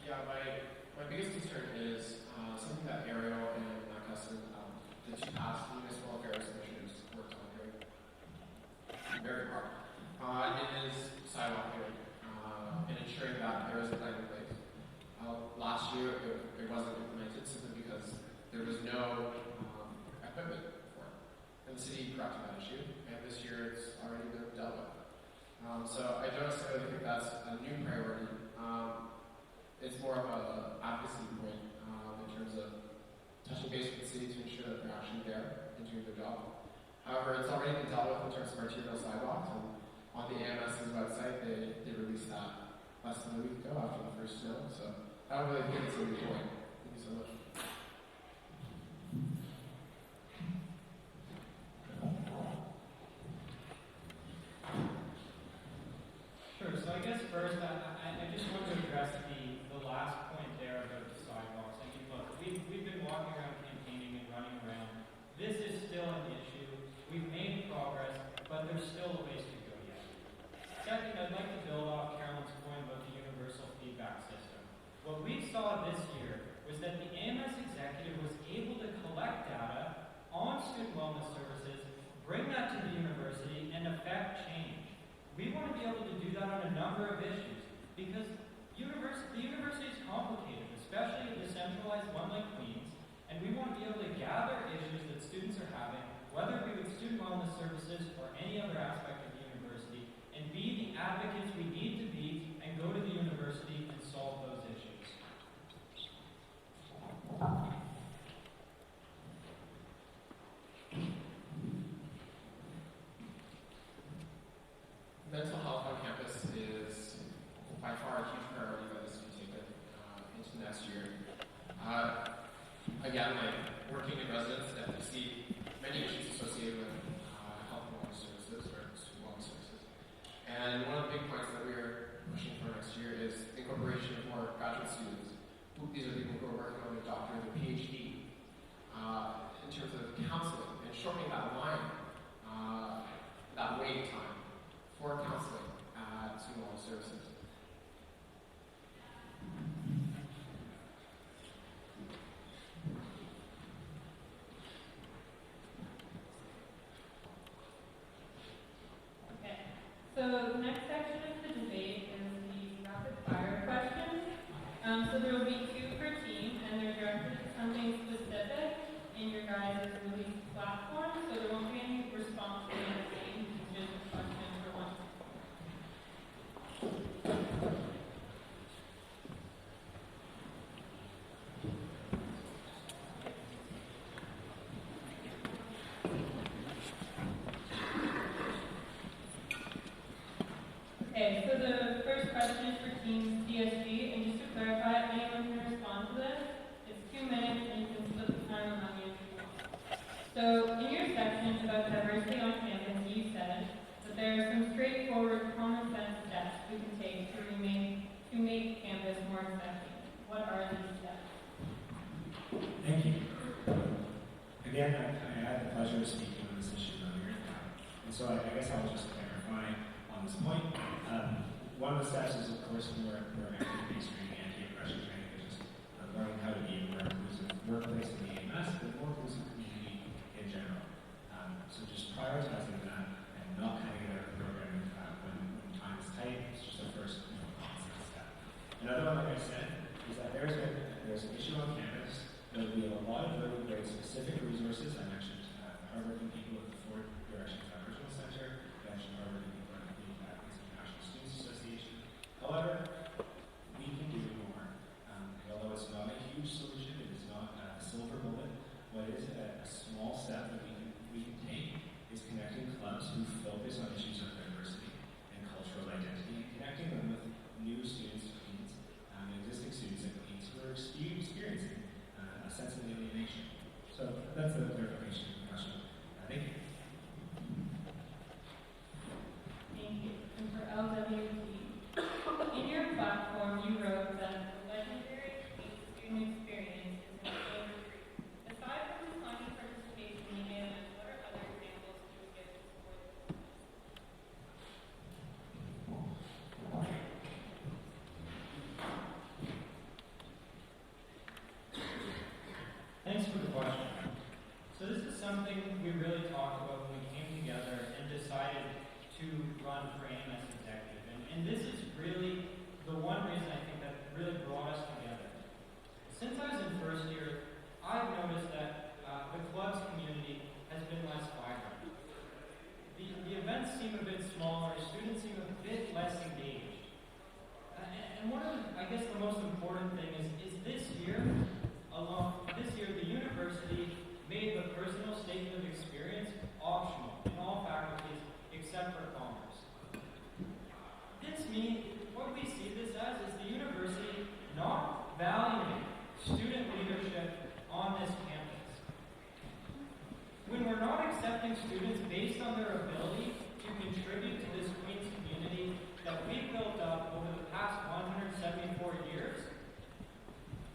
Yeah, my biggest concern is something that Ariel and Custom, the two past municipal affairs commissioners worked on very hard. It is sidewalk clearing and ensuring that there is a plan in place. Last year, it wasn't implemented simply because there was no equipment for it. And the city corrected that issue, and this year it's already been dealt with. So I don't necessarily think that's a new priority. It's more of an advocacy point in terms of touching base with the city to ensure that they're actually there and doing their job. However, it's already been dealt with in terms of arterial sidewalks, and on the AMS's website, they released that less than a week ago after the first snow. So I don't really think it's a new point. Thank you so much. Sure, so I guess first, I just want to address the last point there about the sidewalks. I mean, look, we've been walking around campaigning and running around. This is still an issue. We've made progress, but there's still a ways to go yet. Second, I'd like to build off Carolyn's point about the universal feedback system. What we saw this year was that the AMS executive was able to collect data on student wellness services, bring that to the university, and affect change. We want to be able to do that on a number of issues because the university is complicated, especially a decentralized one like Queen's, and we want to be able to gather issues that students are having, whether it be with student wellness services or any other aspect of the university, and be the advocates we need to be and go to the university and solve those issues. Mental health on campus is by far a huge priority that is to be taken into next year. Again, like working in residence at FDC, many issues associated with health and wellness services or student wellness services. And one of the big points that we're pushing for next year is incorporation of more graduate students. These are people who are working on their doctorate or PhD in terms of counseling and shortening that line, that wait time for counseling at student wellness services. Okay, so the next section of the debate is the rapid fire questions. So there will be two per team, and they're directed to something specific in your guys' release platform, so there won't be any response from the team, just a question for one. Okay, so the first question is for Team CSG, and just to clarify, anyone can respond to this. It's 2 minutes, and you can split the time among you if you want. So, in your section about diversity on campus, you said that there are some straightforward, common sense steps we can take to make campus more accepting. What are these steps? Thank you. Again, I had the pleasure of speaking on this issue earlier, and so I guess I'll just clarify on this point. One of the steps is, of course, more academic training, anti-oppression training, which is learning how to be a more inclusive workplace in the AMS, but more inclusive community in general. So just prioritizing that and not cutting it out of the program when time is tight. It's just the first constant step. Another one, like I said, is that there's an issue on campus that we have a lot of really great specific resources. I mentioned hardworking people at the Ford Directions Aboriginal Center. I mentioned hardworking people at the International Students Association. However, we can do more. And although it's not a huge solution, it is not a silver bullet. What is a small step that we can take is connecting clubs who focus on issues of diversity and cultural identity, and connecting them with new students' needs run for AMS Executive, and this is really the one reason I think that really brought us together. Since I was in first year, I've noticed that the club's community has been less vibrant. The events seem a bit smaller, students seem a bit less engaged. And one of the, I guess the most important thing is this year, the university made the personal statement of experience optional in all faculties except for commerce. What we see this as is the university not valuing student leadership on this campus. When we're not accepting students based on their ability to contribute to this Queen's community that we've built up over the past 174 years,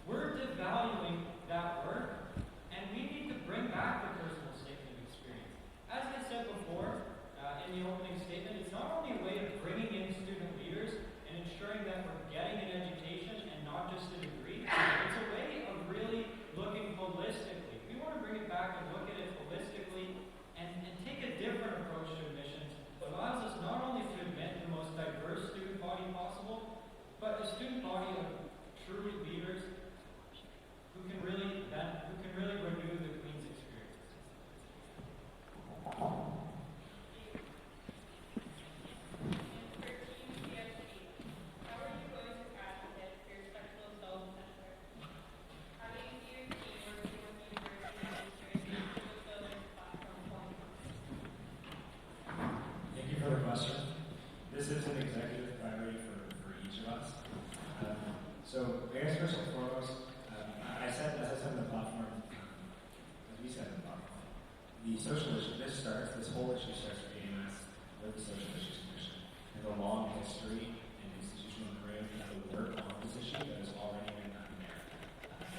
we're devaluing that work, and we need to bring back the personal statement of experience. As I said before in the opening statement, it's not only a way of bringing in student leaders and ensuring that we're getting an education and not just a degree, it's a way of really looking holistically. We want to bring it back and look at it holistically and take a different approach to admissions that allows us not only to admit the most diverse student body possible, but a student body of true leaders who can really renew the Queen's experience. Thank you for the question. This is an executive priority for each of us. So I guess first and foremost, as I said in the platform, as we said in the platform, the social issue, this whole issue starts for AMS with the Social Issues Commission and the long history and institutional career of the work on this issue that has already been done there.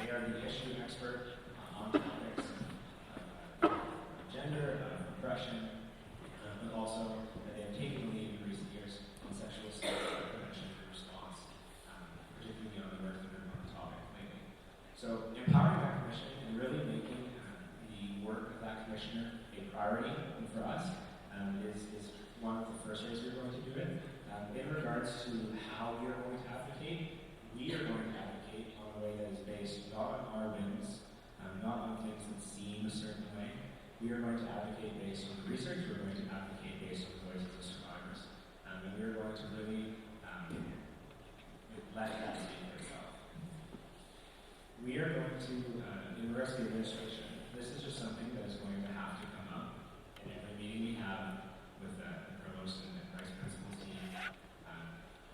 They are the issue expert on topics of gender, oppression, but also that they have taken the lead in recent years on sexual assault prevention and response, particularly on the work that they're on the topic lately. So empowering that commission and really making the work of that commissioner a priority for us is one of the first ways we're going to do it. In regards to how we are going to advocate, we are going to advocate on a way that is based not on our whims, not on things that seem a certain way. We are going to advocate based on the research, we're going to advocate based on the voices of survivors. And we are going to really let that speak for itself. We are going to, in regards to the administration, this is just something that is going to have to come up in every meeting we have with the provost and vice principal's team.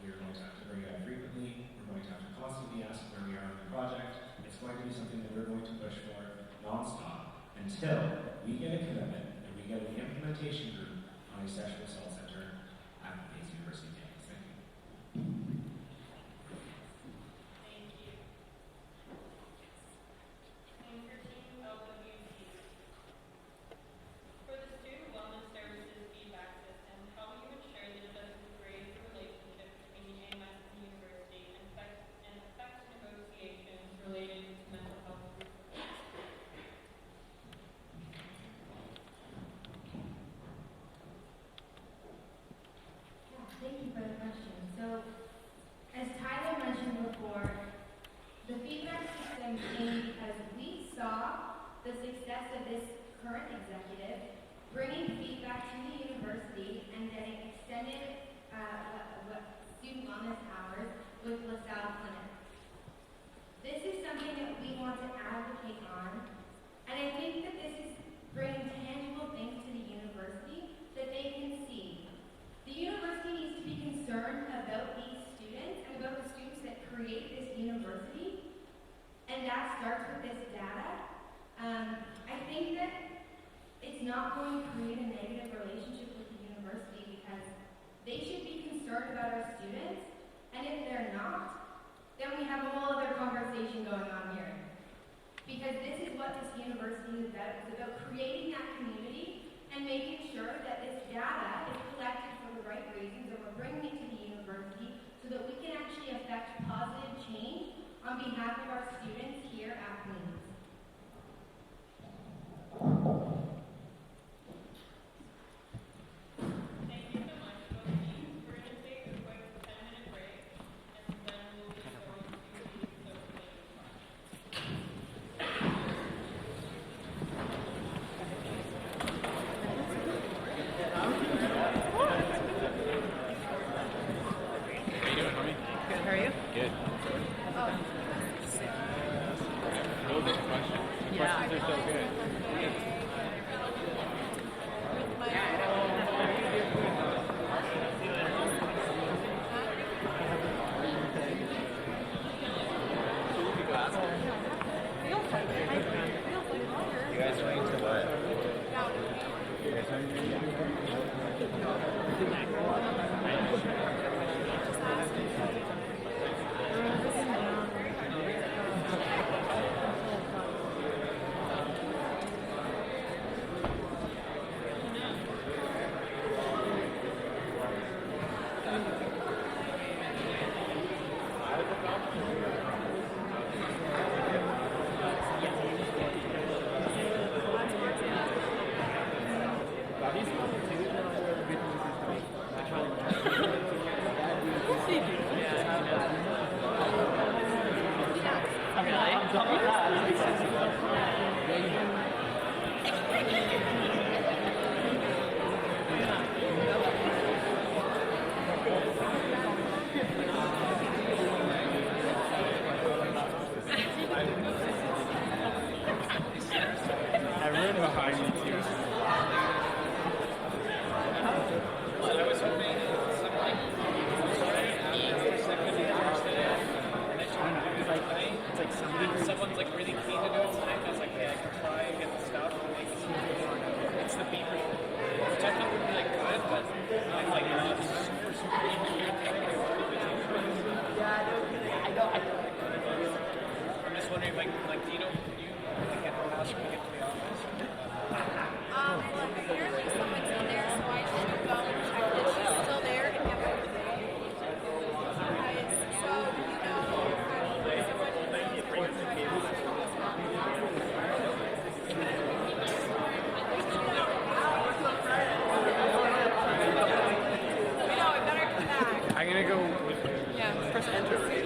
We are going to have to bring it up frequently. We're going to have to constantly ask where we are on the project. It's going to be something that we're going to push for nonstop until we get a commitment and we get an implementation group on a sexual assault center at the Hayes University campus. Thank you. For the student wellness services feedback system, how will you ensure that it doesn't degrade the relationship between the AMS and the university and affect negotiations related to mental health groups? Thank you for the question. So, as Tyler mentioned before, the feedback system came because we saw the success of this current executive bringing feedback to the university and getting extended student wellness hours with LaSalle Clinic. This is something that we want to advocate on, and I think that this is bringing tangible things to the university that they can see. The university needs to be concerned about these students and about the students that create this university, and that starts with this data. I think that it's not going to create a negative relationship with the university because they should be concerned about our students, and if they're not, then we have a whole other conversation going on here. Because this is what this university is about. It's about creating that community and making sure that this data is collected for the right reasons and we're bringing it to the university so that we can actually affect positive change on behalf of our students here at Queen's. Thank you so much. Everyone behind me too. I was hoping some someone's like really keen to do it tonight. I was like, yeah, I can try and get the stuff. It's the beat which I thought would be like good, but I'm like not super eager to hear I'm just wondering, like, do you know you like get the house when you get to the office? Well, apparently someone's in there, so I should go and check that she's still there and have her today. So, I better come back. I'm gonna go with Yeah. Press enter, right?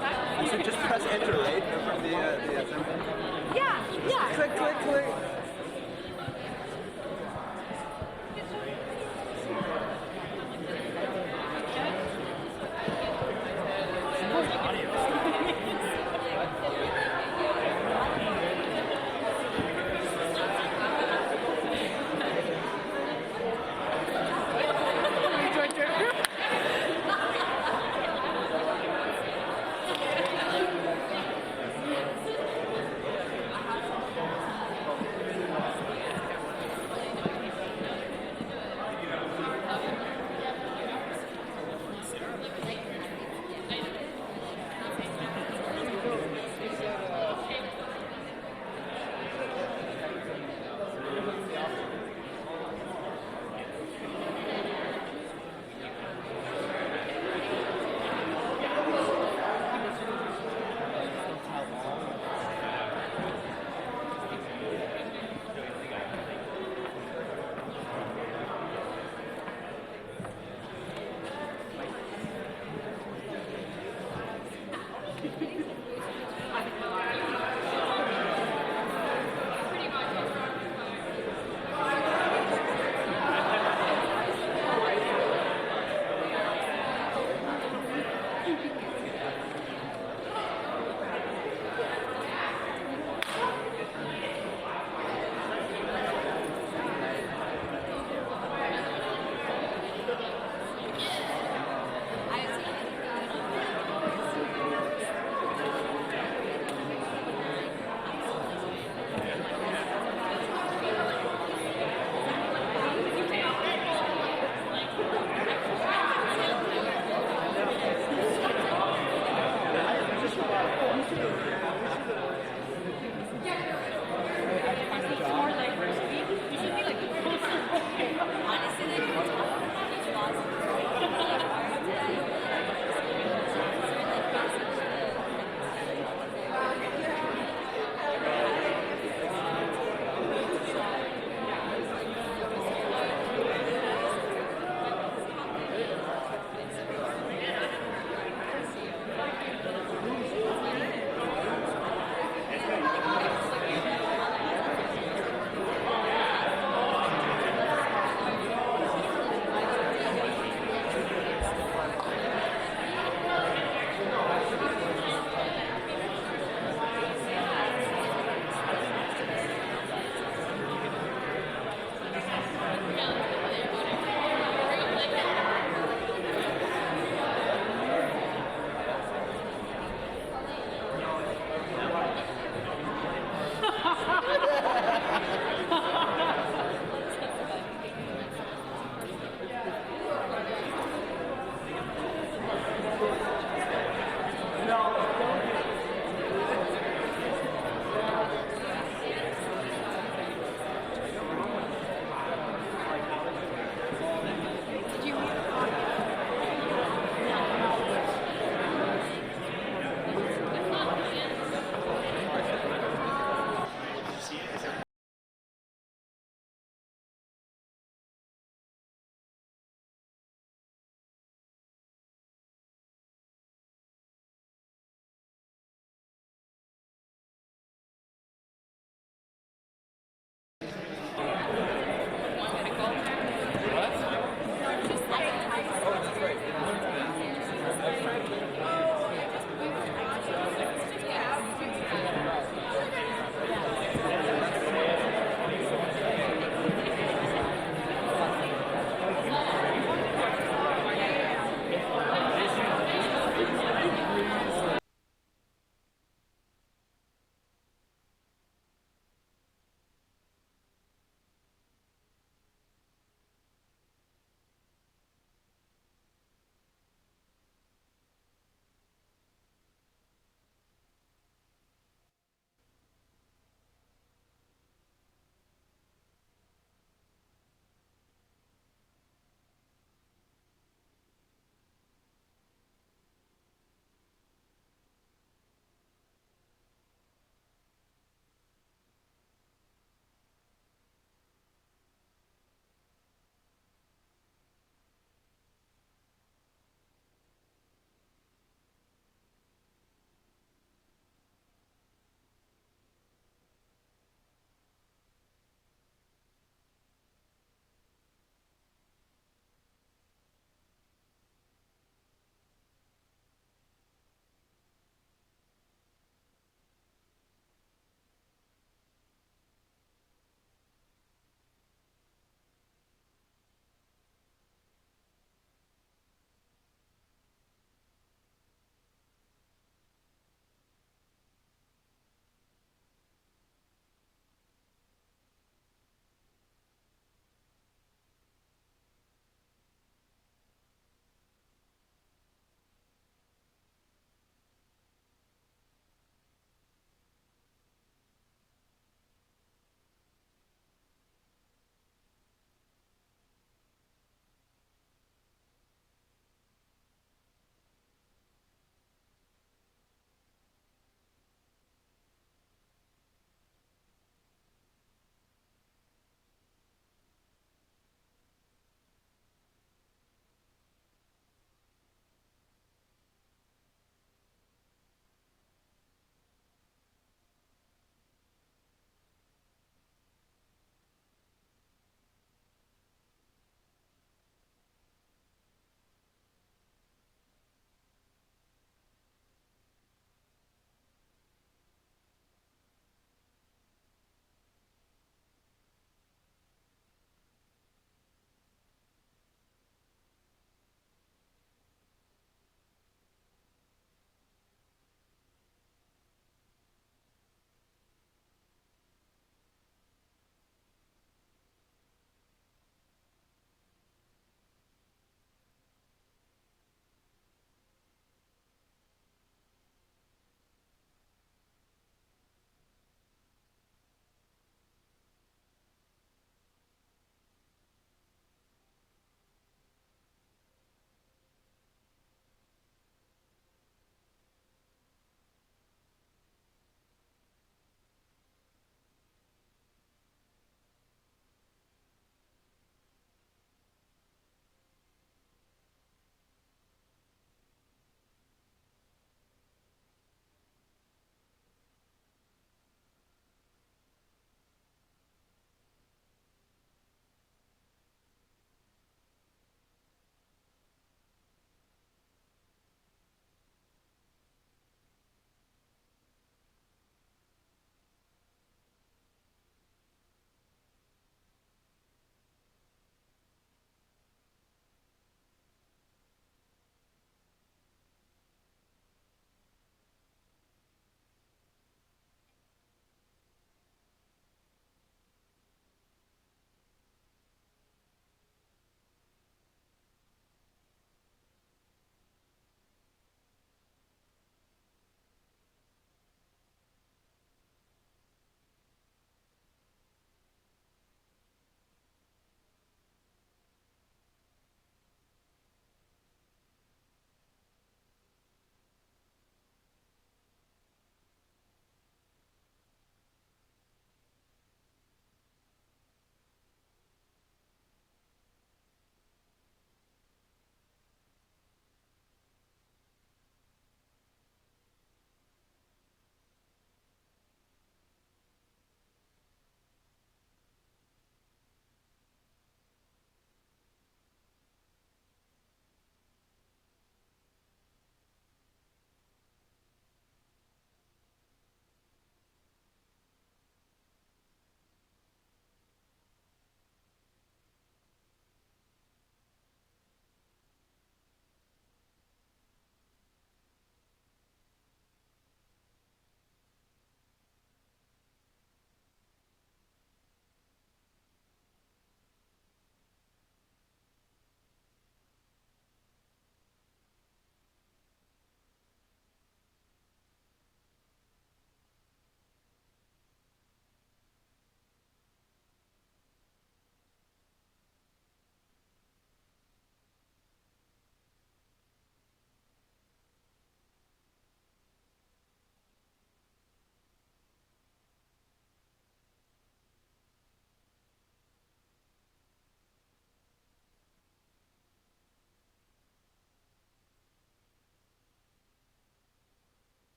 That? You should just press enter, right? From the assembly. Yeah. Click, click, click.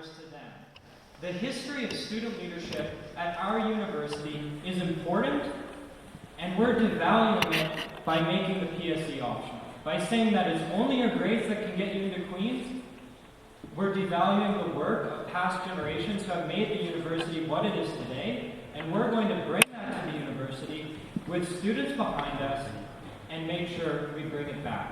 matters to them. The history of student leadership at our university is important, and we're devaluing it by making the PSE optional. By saying that it's only your grades that can get you into Queens, we're devaluing the work of past generations who have made the university what it is today, and we're going to bring that to the university with students behind us and make sure we bring it back.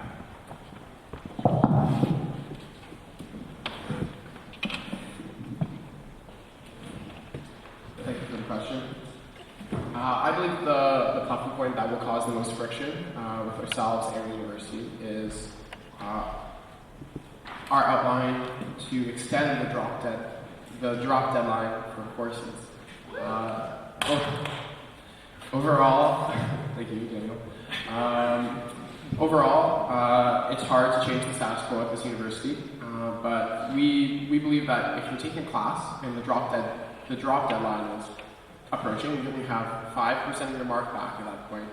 Thank you for the question. I believe the talking point that will cause the most friction with ourselves and the university is our outline to extend the drop deadline for courses. Overall, thank you, Daniel. Overall, it's hard to change the status quo at this university, but we believe that if you're taking a class and the drop deadline is approaching, you only have 5% of your mark back at that point.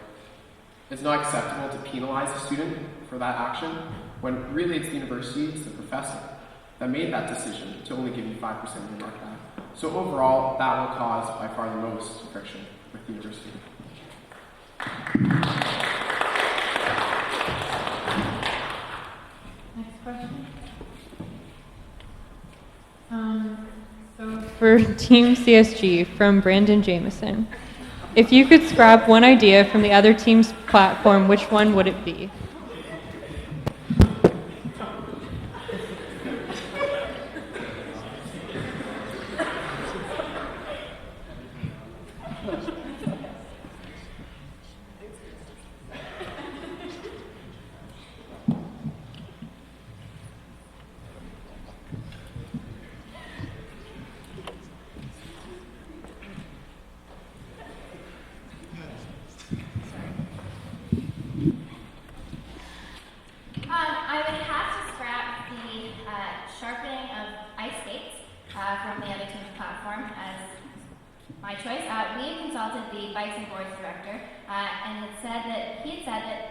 It's not acceptable to penalize a student for that action, when really it's the university, it's the professor that made that decision to only give you 5% of your mark back. So overall, that will cause by far the most friction with the university. Next question. So for Team CSG from Brandon Jameson, if you could scrap one idea from the other team's platform, which one would it be? I would have to scrap the sharpening of ice skates from the other team's platform as my choice. We had consulted the bikes and boards director, and he had said that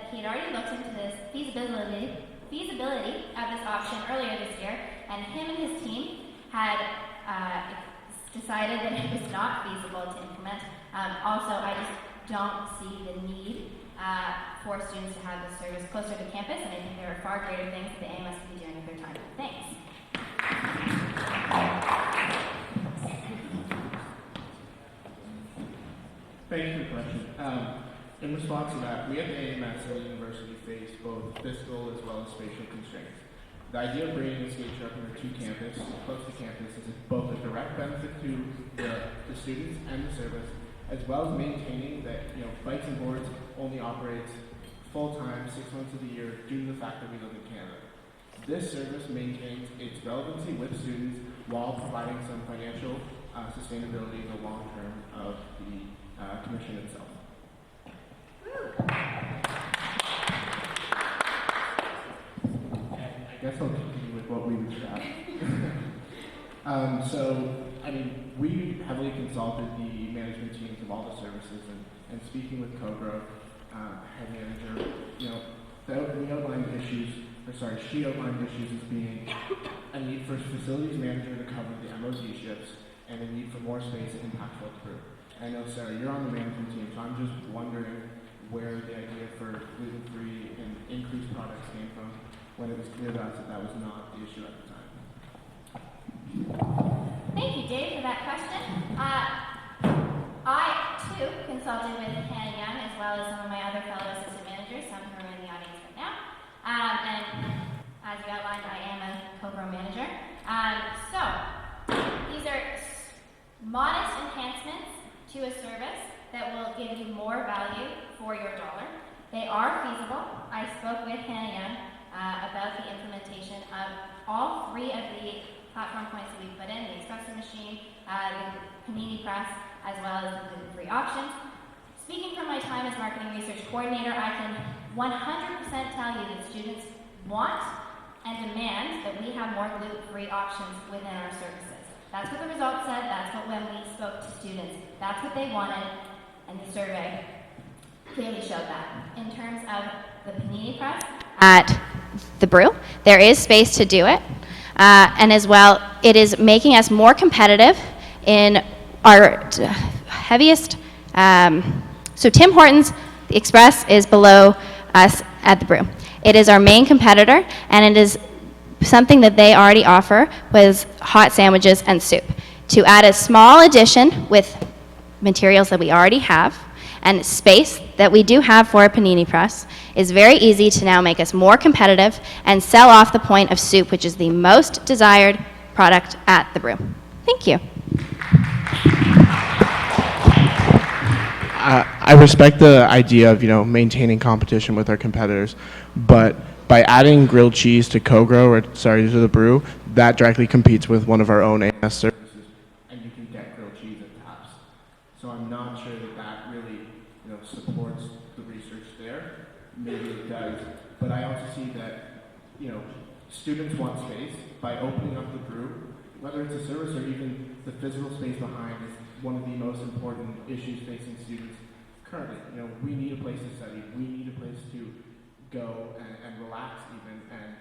he had already looked into this feasibility of this option earlier this year, and him and his team had decided that it was not feasible to implement. Also, I just don't see the need for students to have this service closer to campus, and I think there are far greater things that the AMS could be doing with their time. Thanks. Thank you for the question. In response to that, we at the AMS and the university face both fiscal as well as spatial constraints. The idea of bringing the skate sharpener to campus, close to campus, is both a direct benefit to the students and the service, as well as maintaining that bikes and boards only operates full-time 6 months of the year due to the fact that we live in Canada. This service maintains its relevancy with students while providing some financial sustainability in the long term of the commission itself. I guess I'll continue with what we would scrap. We heavily consulted the management teams of all the services, and speaking with co-growth, head manager, she outlined issues as being a need for a facilities manager to cover the MOD shifts and a need for more space to impact flow through. I know, Sarah, you're on the management team, so I'm just wondering where the idea for gluten-free and increased products came from when it was clear to us that that was not the issue at the time. Thank you, Dave, for that question. I, too, consulted with Hannah Young as well as some of my other fellow assistant managers, some who are in the audience right now. And as you outlined, I am a co-grow manager. So these are modest enhancements to a service that will give you more value for your dollar. They are feasible. I spoke with Hannah Young about the implementation of all three of the platform points that we put in, the espresso machine, the panini press, as well as the gluten-free options. Speaking from my time as marketing research coordinator, I can 100% tell you that students want and demand that we have more gluten-free options within our services. That's what the results said, that's what when we spoke to students, that's what they wanted, and the survey clearly showed that. In terms of the panini press at the brew, there is space to do it. And as well, it is making us more competitive in our heaviest. So Tim Hortons Express is below us at the Brew. It is our main competitor, and it is something that they already offer was hot sandwiches and soup. To add a small addition with materials that we already have and space that we do have for a panini press is very easy to now make us more competitive and sell off the point of soup, which is the most desired product at the Brew. Thank you. I respect the idea of, maintaining competition with our competitors, but by adding grilled cheese to to the Brew, that directly competes with one of our own AMS services, and you can get grilled cheese at taps. So I'm not sure that really, supports the research there. Maybe it does, but I also see that, students want space. By opening up the Brew, whether it's a service or even the physical space behind is one of the most important issues facing students currently. We need a place to study. We need a place to go and relax even. And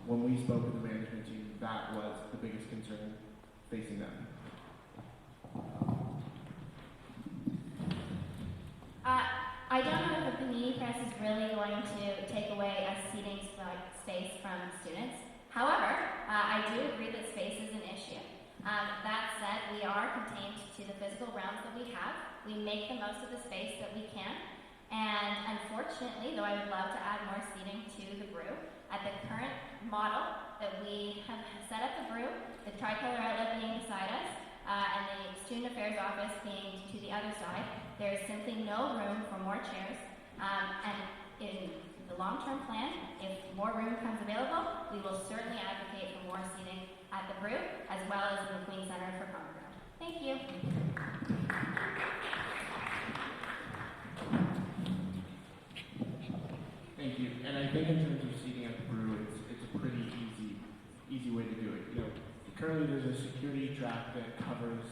when we spoke with the management team, that was the biggest concern facing them. I don't know if a panini press is really going to take away a seating space from students. However, I do agree that space is an issue. That said, we are contained to the physical realms that we have. We make the most of the space that we can. And unfortunately, though I would love to add more seating to the Brew, at the current model that we have set up the Brew, the tricolor outlet being beside us, and the student affairs office being to the other side, there is simply no room for more chairs. And in the long-term plan, if more room comes available, we will certainly advocate for more seating at the Brew, as well as in the Queen Center for Common Ground. Thank you. Thank you. And I think in terms of seating at the Brew, it's a pretty easy way to do it. Currently there's a security track that covers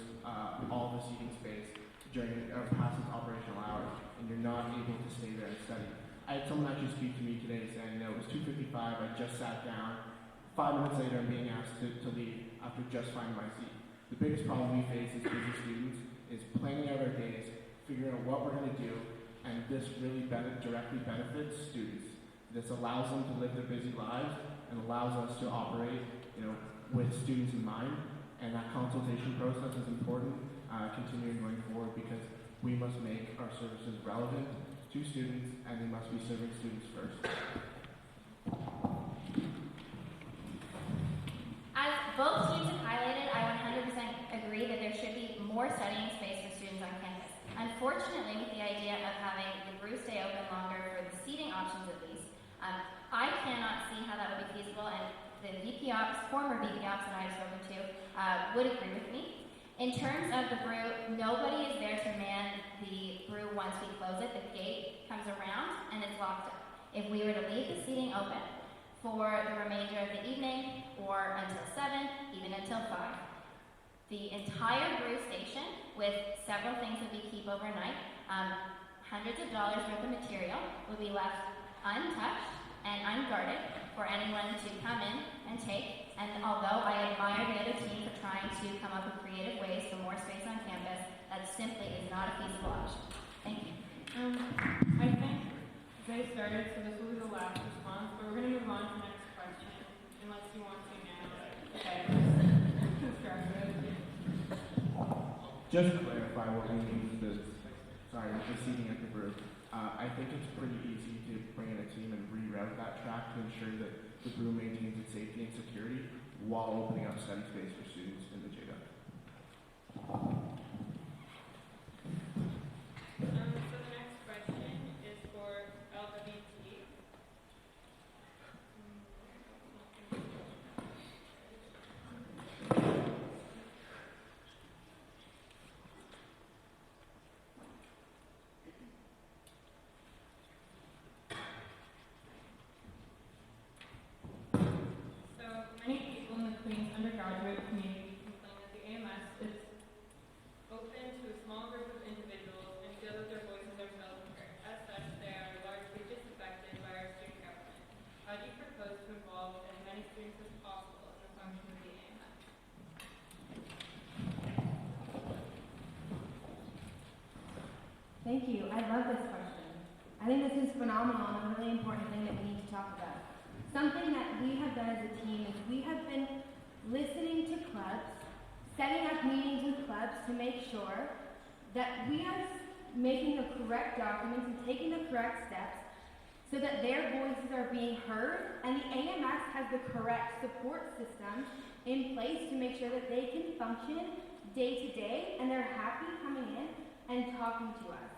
all the seating space during or past its operational hours, and you're not able to stay there and study. I had someone actually speak to me today saying, it was 2:55, I just sat down. 5 minutes later, I'm being asked to leave after just finding my seat. The biggest problem we face as busy students is planning out our days, figuring out what we're going to do, and this really directly benefits students. This allows them to live their busy lives and allows us to operate, with students in mind. And that consultation process is important, continuing going forward, because we must make our services relevant to students, and they must be serving students first. As both students have highlighted, I 100% agree that there should be more studying space for students on campus. Unfortunately, with the idea of having the Brew stay open longer for the seating options at least, I cannot see how that would be feasible, and the former VP Ops that I have spoken to would agree with me. In terms of the Brew, nobody is there to man the Brew once we close it. The gate comes around and it's locked up. If we were to leave the seating open for the remainder of the evening or until 7, even until 5, the entire Brew station with several things that we keep overnight, hundreds of dollars worth of material will be left untouched and unguarded for anyone to come in and take. And although I admire the other team for trying to come up with creative ways for more space on campus, that simply is not a feasible option. Thank you. I think they started, so this will be the last response, but we're going to move on to the next question, unless you want to now. Okay. Just to clarify what we mean with the seating at the Brew, I think it's pretty easy to bring in a team and reroute that track to ensure that the Brew maintains its safety and security while opening up study space for students in the JDUC. So the next question is for LGBT. Many people in the Queen's undergraduate community complain that the AMS is open to a small group of individuals and feel that their voices are seldom heard. As such, they are largely disaffected by our student government. How do you propose to involve as many students as possible in the function love this question. I think this is phenomenal and a really important thing that we need to talk about. Something that we have done as a team is we have been listening to clubs, setting up meetings with clubs to make sure that we are making the correct documents and taking the correct steps so that their voices are being heard, and the AMS has the correct support systems in place to make sure that they can function day to day and they're happy coming in and talking to us.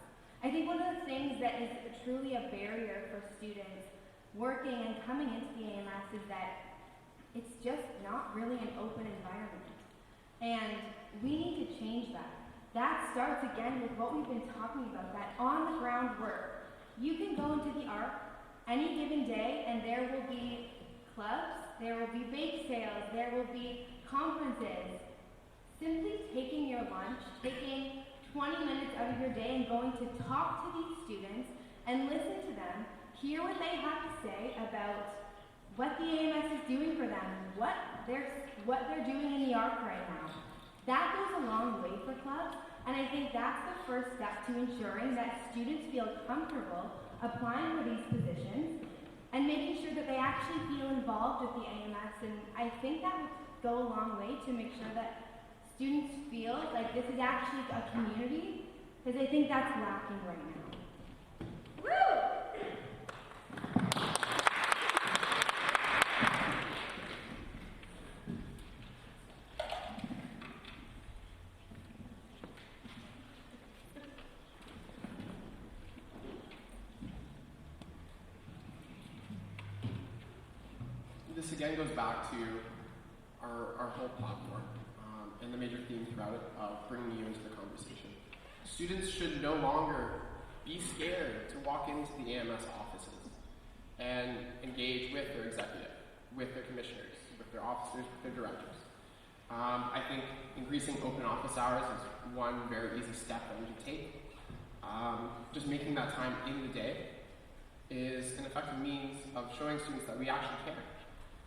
I think one of the things that is truly a barrier for students working and coming into the AMS is that it's just not really an open environment. And we need to change that. That starts again with what we've been talking about, that on the ground work. You can go into the ARC any given day and there will be clubs, there will be bake sales, there will be conferences. Simply taking your lunch, taking 20 minutes out of your day and going to talk to these students and listen to them, hear what they have to say about what the AMS is doing for them, what they're doing in the ARC right now. That goes a long way for clubs, and I think that's the first step to ensuring that students feel comfortable applying for these positions and making sure that they actually feel involved with the AMS, and I think that would go a long way to make sure that students feel like this is actually a community, because I think that's lacking right now. Woo! This again goes back to our whole platform and the major theme throughout it of bringing you into the conversation. Students should no longer be scared to walk into the AMS offices and engage with their executive, with their commissioners, with their officers, with their directors. I think increasing open office hours is one very easy step that we can take. Just making that time in the day is an effective means of showing students that we actually care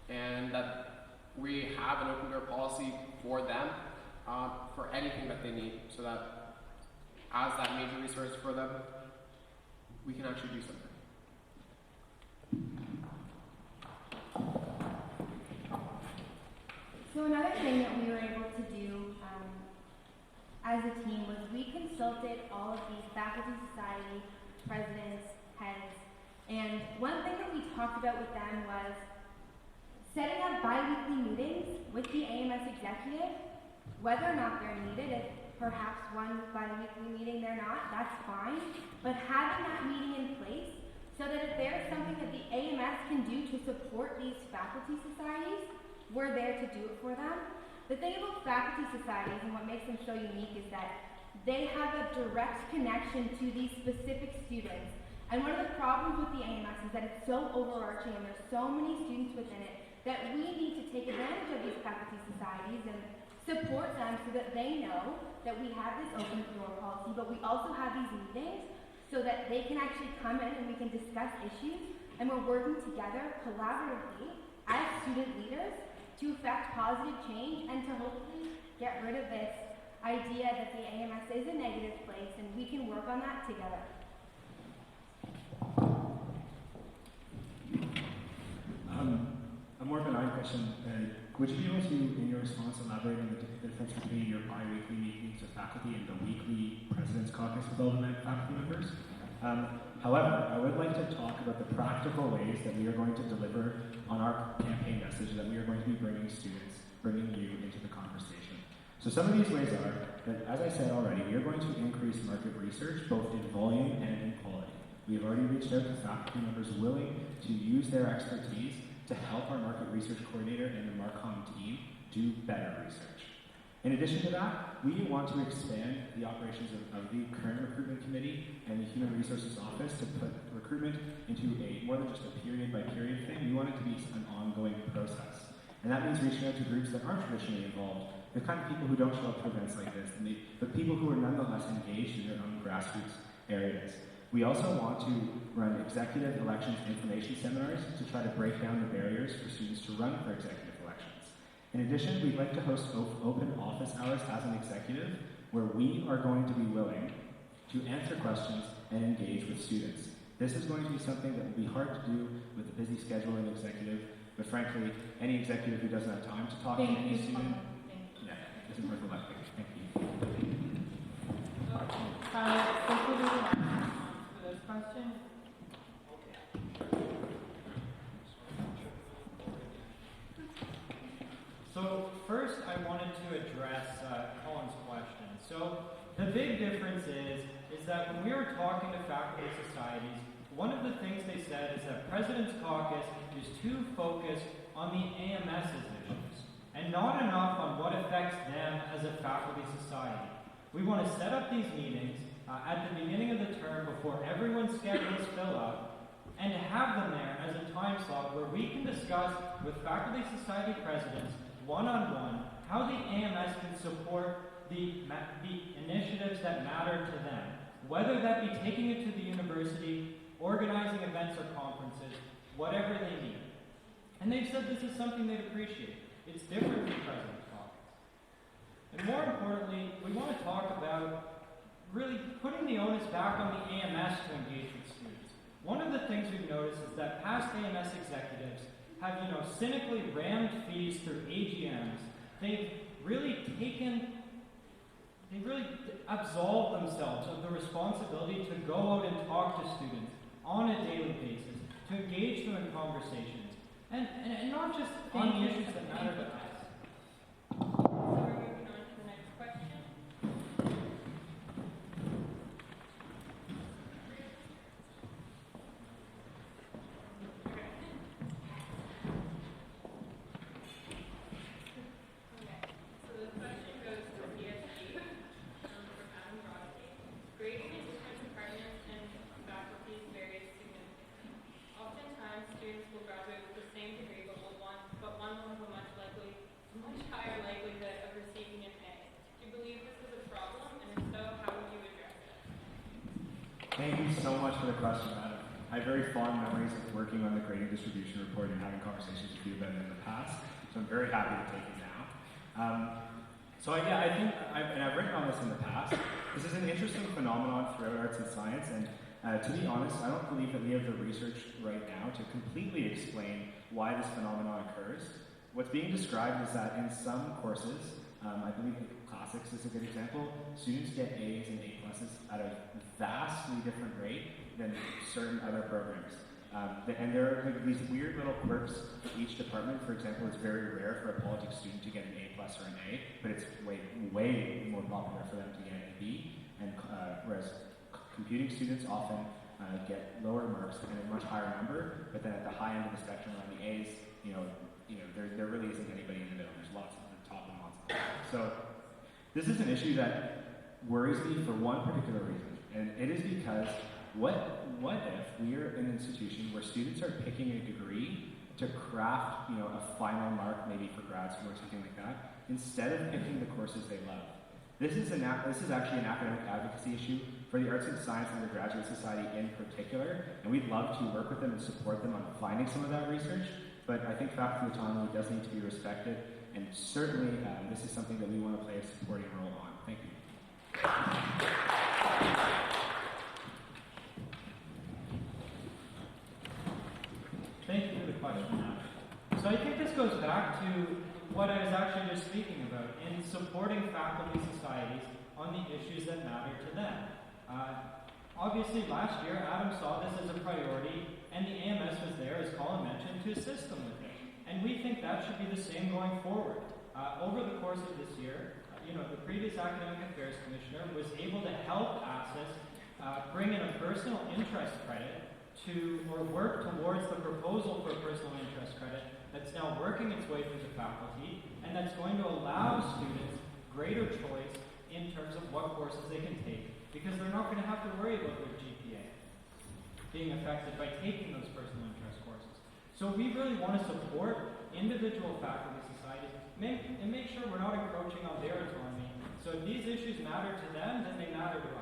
and that we have an open door policy for them for anything that they need, so that as that major resource for them, we can actually do something. So another thing that we were able to do as a team was we consulted all of these faculty society presidents, heads, and one thing that we talked about with them was setting up bi-weekly meetings with the AMS executive, whether or not they're needed. If perhaps one bi-weekly meeting they're not, that's fine, but having that meeting in place so that if there's something that the AMS can do to support these faculty societies, we're there to do it for them. The thing about faculty societies and what makes them so unique is that they have a direct connection to these specific students. And one of the problems with the AMS is that it's so overarching and there's so many students within it that we need to take advantage of these faculty societies and support them so that they know that we have this open door policy, but we also have these meetings so that they can actually come in and we can discuss issues, and we're working together collaboratively as student leaders to affect positive change and to hopefully get rid of this idea that the AMS is a negative place, and we can work on that together. A more benign question. Would you be able to, in your response, elaborate on the difference between your bi-weekly meetings with faculty and the weekly President's Caucus with all the faculty members? However, I would like to talk about the practical ways that we are going to deliver on our campaign message that we are going to be bringing students, bringing you into the conversation. So some of these ways are that, as I said already, we are going to increase market research both in volume and in quality. We have already reached out to faculty members willing to use their expertise to help our market research coordinator and the Marcom team do better research. In addition to that, we want to expand the operations of the current recruitment committee and the human resources office to put recruitment into a more than just a period by period thing. We want it to be an ongoing process. And that means reaching out to groups that aren't traditionally involved, the kind of people who don't show up to events like this, but people who are nonetheless engaged in their own grassroots areas. We also want to run executive elections information seminars to try to break down the barriers for students to run for executive elections. In addition, we'd like to host open office hours as an executive where we are going to be willing to answer questions and engage with students. This is going to be something that will be hard to do with a busy schedule and executive, but frankly, any executive who doesn't have time to talk to any student, isn't worth electing. Thank you. This will be the last response for this question. So first, I wanted to address Colin's question. So the big difference is that when we were talking to faculty societies, one of the things they said is that President's Caucus is too focused on the AMS's issues and not enough on what affects them as a faculty society. We want to set up these meetings at the beginning of the term before everyone's schedules fill up and to have them there as a time slot where we can discuss with faculty society presidents one-on-one how the AMS can support the initiatives that matter to them, whether that be taking it to the university, organizing events or conferences, whatever they need. And they've said this is something they'd appreciate. It's different from President's Caucus. And more importantly, we want to talk about really putting the onus back on the AMS to engage with students. One of the things we've noticed is that past AMS executives have, cynically rammed fees through AGMs. They've really absolved themselves of the responsibility to go out and talk to students on a daily basis, to engage them in conversations, and not just on the issues that matter to us. So we're moving on to the next question. Okay, so the question goes to PSG from Adam Brodsky. Grading in different departments and faculties varies significantly. Oftentimes, students will graduate with the same degree, but one will have a much higher likelihood of receiving an A. Do you believe this is a problem, and if so, how would you address it? Thank you so much for the question, Adam. I have very fond memories of working on the grading distribution report and having conversations with you about it in the past, so I'm very happy to take it now. I think, I've written on this in the past, this is an interesting phenomenon throughout arts and science, and to be honest, I don't believe that we have the research right now to completely explain why this phenomenon occurs. What's being described is that in some courses, I believe classics is a good example, students get A's and A pluses at a vastly different rate than certain other programs. And there are these weird little quirks for each department. For example, it's very rare for a politics student to get an A plus or an A, but it's way more popular for them to get a B. And whereas computing students often get lower marks and a much higher number, but then at the high end of the spectrum on the A's, there really isn't anybody in the middle. There's lots of the top and lots of the bottom. So this is an issue that worries me for one particular reason, and it is because what if we are an institution where students are picking a degree to craft, a final mark maybe for grad school or something like that, instead of picking the courses they love? This is actually an academic advocacy issue for the Arts and Science Undergraduate Society in particular, and we'd love to work with them and support them on finding some of that research, but I think faculty autonomy does need to be respected, and certainly this is something that we want to play a supporting role on. Thank you. Thank you for the question, Adam. So I think this goes back to what I was actually just speaking about in supporting faculty societies on the issues that matter to them. Obviously, last year, Adam saw this as a priority, and the AMS was there, as Colin mentioned, to assist them with it. And we think that should be the same going forward. Over the course of this year, the previous Academic Affairs Commissioner was able to help ASIS bring in a personal interest credit or work towards the proposal for a personal interest credit that's now working its way through the faculty, and that's going to allow students greater choice in terms of what courses they can take, because they're not going to have to worry about their GPA being affected by taking those personal interest courses. So we really want to support individual faculty societies and make sure we're not encroaching on their autonomy. So if these issues matter to them, then they matter to us.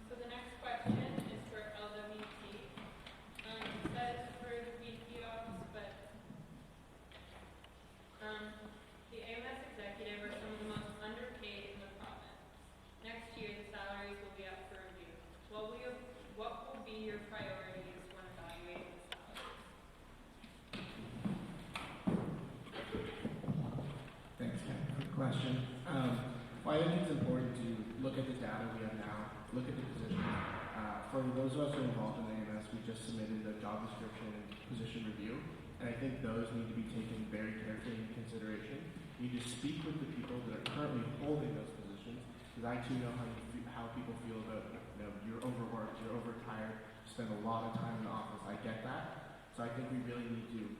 So the next question is for LWT. look at the position. For those of us who are involved in AMS, we just submitted a job description and position review, and I think those need to be taken very carefully into consideration. You need to speak with the people that are currently holding those positions, because I too know how people feel about, you're overworked, you're overtired, you spend a lot of time in the office. I get that. So I think we really need to,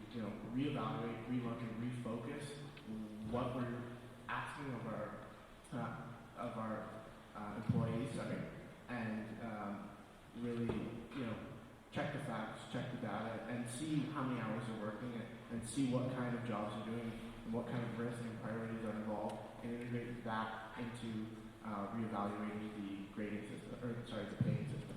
reevaluate, relook, and refocus what we're asking of our employees, and really, check the facts, check the data, and see how many hours they're working, and see what kind of jobs they're doing, and what kind of risks and priorities are involved, and integrate that into reevaluating the grading system, the paying system.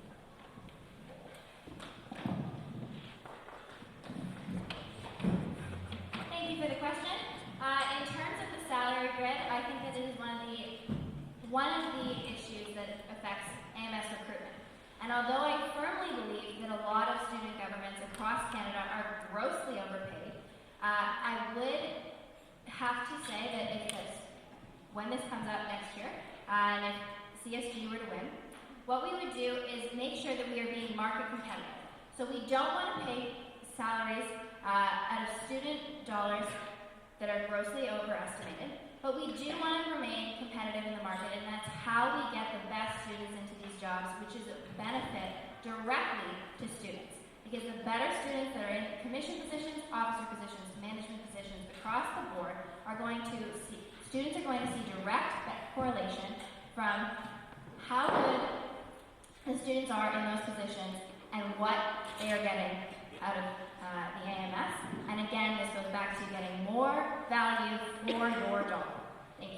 Thank you for the question. In terms of the salary grid, I think that it is one of the issues that affects AMS recruitment. And although I firmly believe that a lot of student governments across Canada are grossly overpaid, I would have to say that when this comes up next year, and if CSG were to win, what we would do is make sure that we are being market competitive. So we don't want to pay salaries out of student dollars that are grossly overestimated, but we do want to remain competitive in the market, and that's how we get the best students into these jobs, which is a benefit directly to students. Because the better students that are in commission positions, officer positions, management positions across the board students are going to see direct correlation from how good the students are in those positions and what they are getting out of the AMS. And again, this goes back to getting more value for your dollar. Thank you.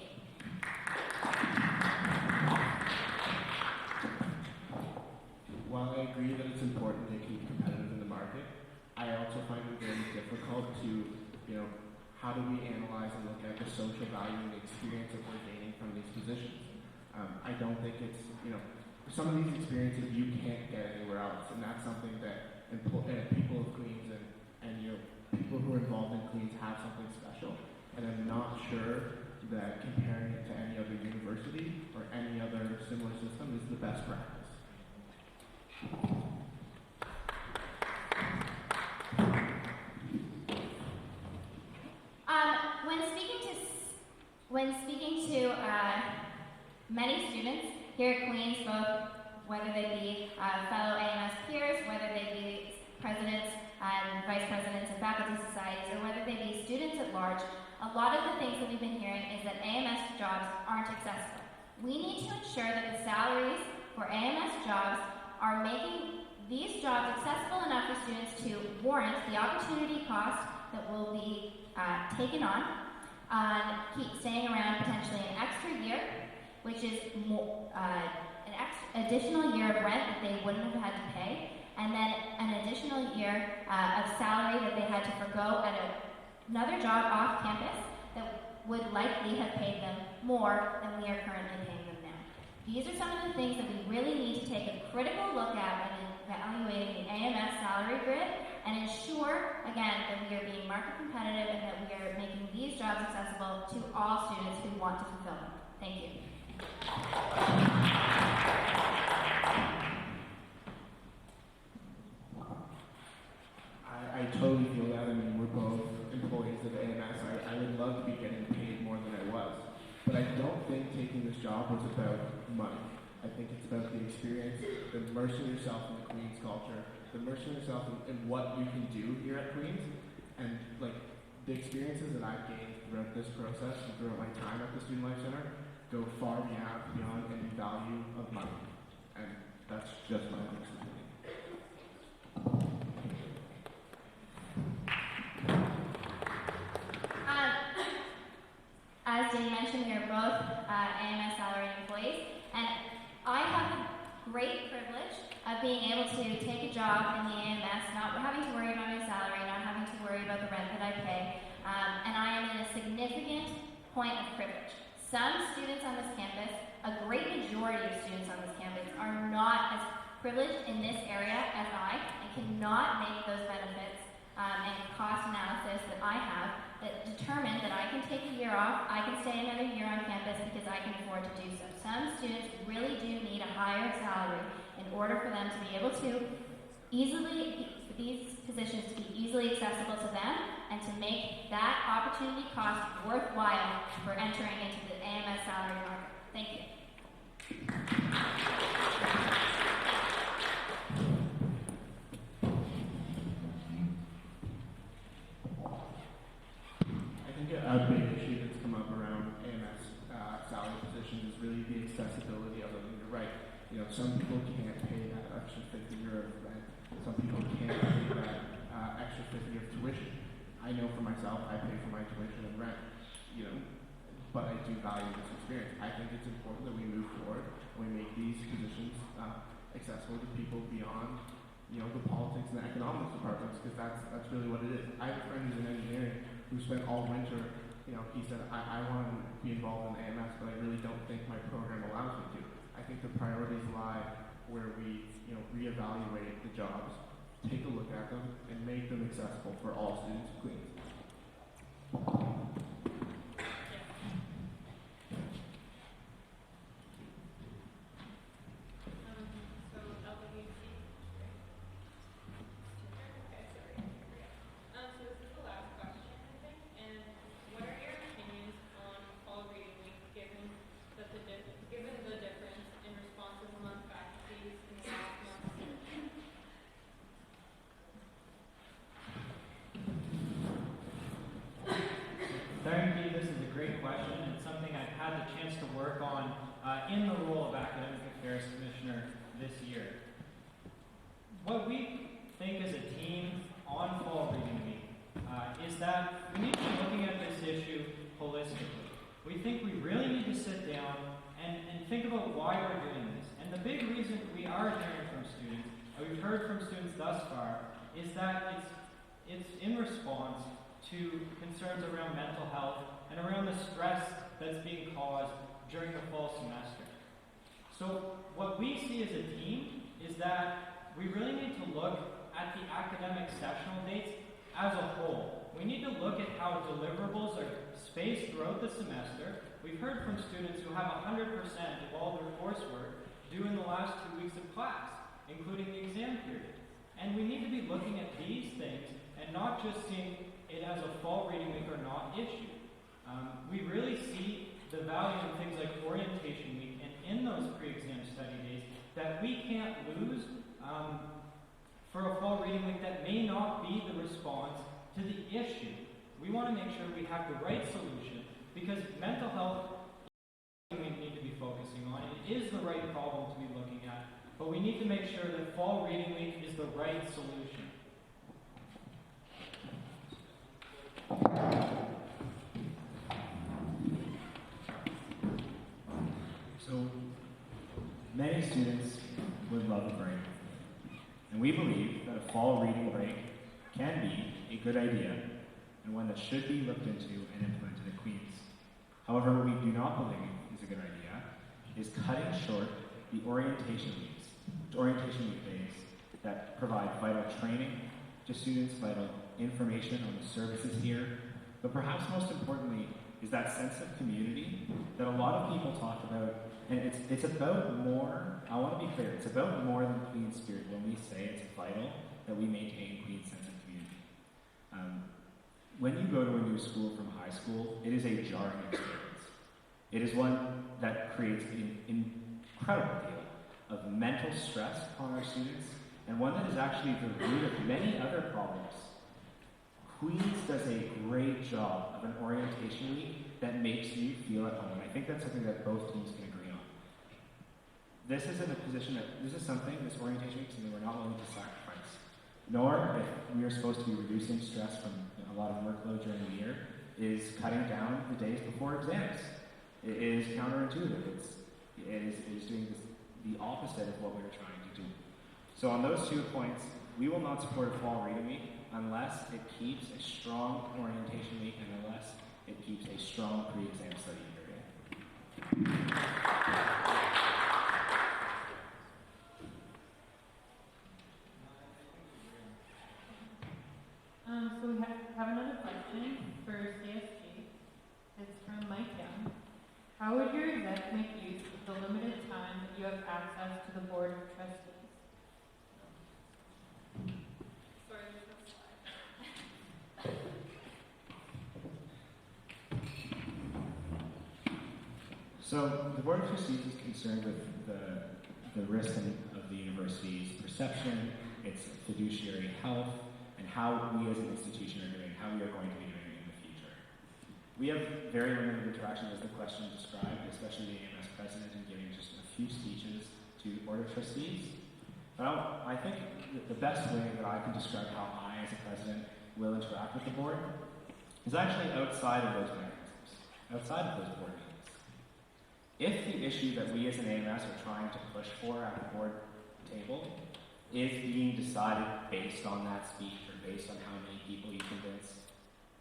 While I agree that it's important to keep competitive in the market, I also find it very difficult to, how do we analyze and look at the social value and the experience that we're gaining from these positions? I don't think it's, some of these experiences you can't get anywhere else, and that's something that people of Queens and people who are involved in Queens have something special, and I'm not sure that comparing it to any other university or any other similar system is the best practice. When speaking to many students here at Queens, both whether they be fellow AMS peers, whether they be presidents and vice presidents of faculty societies, or whether they be students at large, a lot of the things that we've been hearing is that AMS jobs aren't accessible. We need to ensure that the salaries for AMS jobs are making these jobs accessible enough for students to warrant the opportunity cost that will be taken on, keep staying around potentially an extra year, which is an additional year of rent that they wouldn't have had to pay, and then an additional year of salary that they had to forgo at another job off campus that would likely have paid them more than we are currently paying them now. These are some of the things that we really need to take a critical look at when evaluating the AMS salary grid and ensure, again, that we are being market competitive and that we are making these jobs accessible to all students who want to fulfill them. Thank you. I totally feel that. I mean, we're both employees of AMS. I would love to be getting paid more than I was. But I don't think taking this job was about money. I think it's about the experience, immersing yourself in the Queens culture, immersing yourself in what you can do here at Queens. And the experiences that I've gained throughout this process and throughout my time at the Student Life Center go far beyond any value of money. And that's just my honest opinion. As Dave mentioned, we are both AMS salaried employees, and I have the great privilege of being able to take a job in the AMS, not having to worry about my salary, not having to worry about the rent that I pay, and I am in a significant point of privilege. Some students on this campus, a great majority of students on this campus, are not as privileged in this area as I, and cannot make those benefits and cost analysis that I have that determine that I can take a year off, I can stay another year on campus because I can afford to do so. Some students really do need a higher salary in order for them to be able to for these positions to be easily accessible to them and to make that opportunity cost worthwhile for entering into the AMS salary market. Thank you. I think a big issue that's come up around AMS salary positions is really the accessibility of them. You're right. You know, some people can't pay that extra €50 of rent. Some people can't pay that extra $50 of tuition. I know for myself, I pay for my tuition and rent. You know, but I do value this experience. I think it's important that we move forward and we make these positions accessible to people beyond, you know, the politics and the economics departments, because that's really what it is. I have a friend who's in engineering who spent all winter, you know, he said, I want to be involved in AMS, but I really don't think my program allows me to. I think the priorities lie where we, you know, reevaluate the jobs, take a look at them, and make them accessible for all students of Queens. Thank you. This is a great question and something I've had the chance to work on in the role of Academic Affairs Commissioner this year. What we think as a team on Fall Reading Week is that we need to be looking at this issue holistically. We think we really need to sit down and think about why we're doing this. And the big reason we are hearing from students, and we've heard from students thus far, is that it's in response to concerns around mental health and around the stress that's being caused during the fall semester. So what we see as a team is that we really need to look at the academic sessional dates as a whole. We need to look at how deliverables are spaced throughout the semester. We've heard from students who have 100% of all their coursework due in the last 2 weeks of class, including the exam period. And we need to be looking at these things and not just seeing it as a fall reading week or not issue. We really see the value in things like orientation week and in those pre-exam study days that we can't lose for a fall reading week that may not be the response to the issue. We want to make sure we have the right solution because mental health is something we need to be focusing on. It is the right problem to be looking at, but we need to make sure that fall reading week is the right solution. So many students would love a break, and we believe that a fall reading break can be a good idea and one that should be looked into and implemented at Queen's. However, what we do not believe is a good idea is cutting short the orientation week days that provide vital training to students, vital information on the services here, but perhaps most importantly is that sense of community that a lot of people talk about, and it's about more, I want to be clear, it's about more than Queen's spirit when we say it's vital that we maintain Queen's sense of community. When you go to a new school from high school, it is a jarring experience. It is one that creates an incredible deal of mental stress upon our students, and one that is actually the root of many other problems. Queen's does a great job of an orientation week that makes you feel at home, and I think that's something that both teams can agree on. This is something, this orientation week, something we're not willing to sacrifice. Nor, if we are supposed to be reducing stress from a lot of workload during the year, is cutting down the days before exams. It is counterintuitive. It is doing the opposite of what we were trying to do. So on those 2 points, we will not support a fall reading week unless it keeps a strong orientation week and unless it keeps a strong pre-exam study period. So we have another question. question for CSG. It's from Mike Young. How would your exec make use of the limited time that you have access to the Board of Trustees? Sorry, there's no slide. So the Board of Trustees is concerned with the risk of the university's perception, its fiduciary health, and how we as an institution are doing, how we are going to be doing in the future. We have very limited interaction, as the question described, especially the AMS president, in giving just a few speeches to the Board of Trustees. But I think the best way that I can describe how I, as a president, will interact with the board is actually outside of those mechanisms, outside of those board meetings. If the issue that we as an AMS are trying to push for at the board table is being decided based on that speech or based on how many people you convince,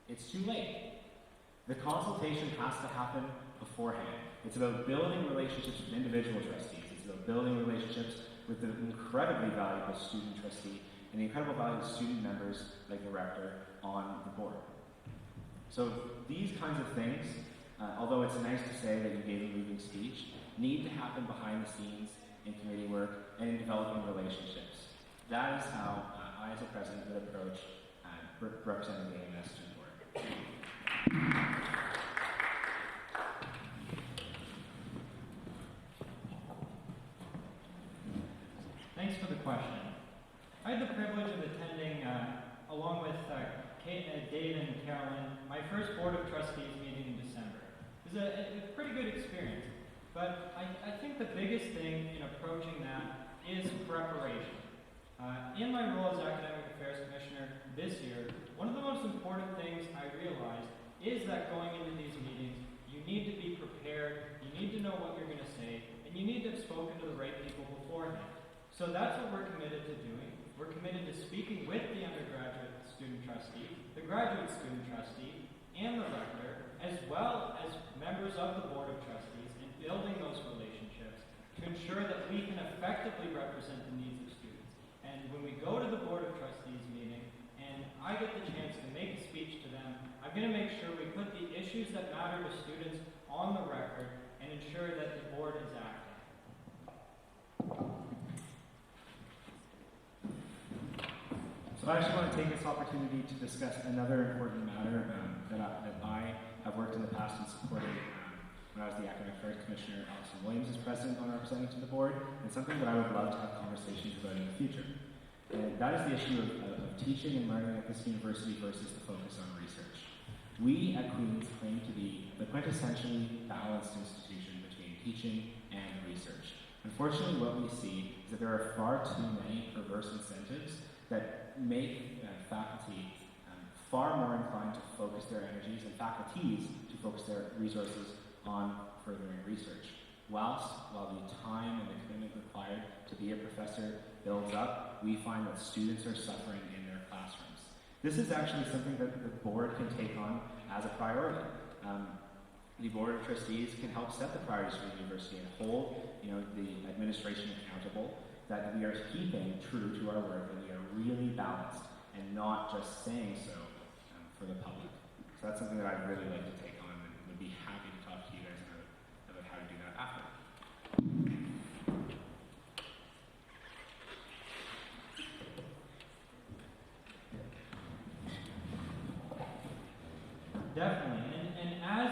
it's too late. The consultation has to happen beforehand. It's about building relationships with individual trustees. It's about building relationships with the incredibly valuable student trustee and the incredible valuable student members like the rector on the board. So these kinds of things, although it's nice to say that you gave a moving speech, need to happen behind the scenes in committee work and in developing relationships. That is how I, as a president, would approach representing the AMS to the board. Thanks for the question. I had the privilege of attending, along with Dave and Carolyn, my first Board of Trustees meeting in December. It was a pretty good experience, but I think the biggest thing in approaching that is preparation. In my role as Academic Affairs Commissioner this year, one of the most important things I realized is that going into these meetings, you need to be prepared, you need to know what you're going to say, and you need to have spoken to the right people beforehand. So that's what we're committed to doing. We're committed to speaking with the undergraduate student trustee, the graduate student trustee, and the rector, as well as members of the Board of Trustees, and building those relationships to ensure that we can effectively represent the needs of students. And when we go to the Board of Trustees meeting, and I get the chance to make a speech to them, I'm going to make sure we put the issues that matter to students on the record and ensure that the board is acting. So I actually want to take this opportunity to discuss another important matter that I have worked in the past and supported when I was the Academic Affairs Commissioner. Alison Williams is president on representing to the board, and something that I would love to have conversations about in the future. And that is the issue of teaching and learning at this university versus the focus on research. We at Queen's claim to be the quintessentially balanced institution between teaching and research. Unfortunately, what we see is that there are far too many perverse incentives that make faculty far more inclined to focus their energies and faculties to focus their resources on furthering research. While the time and the commitment required to be a professor builds up, we find that students are suffering in their classrooms. This is actually something that the board can take on as a priority. The Board of Trustees can help set the priorities for the university and hold the administration accountable that we are keeping true to our word, that we are really balanced and not just saying so for the public. So that's something that I'd really like to take on and would be happy to talk to you guys about how to do that after. Definitely, and as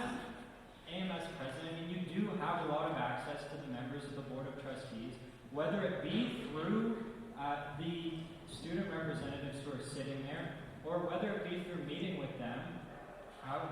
AMS president, you do have a lot of access to the members of the Board of Trustees, whether it be through the student representatives who are sitting there, or whether it be through meeting with them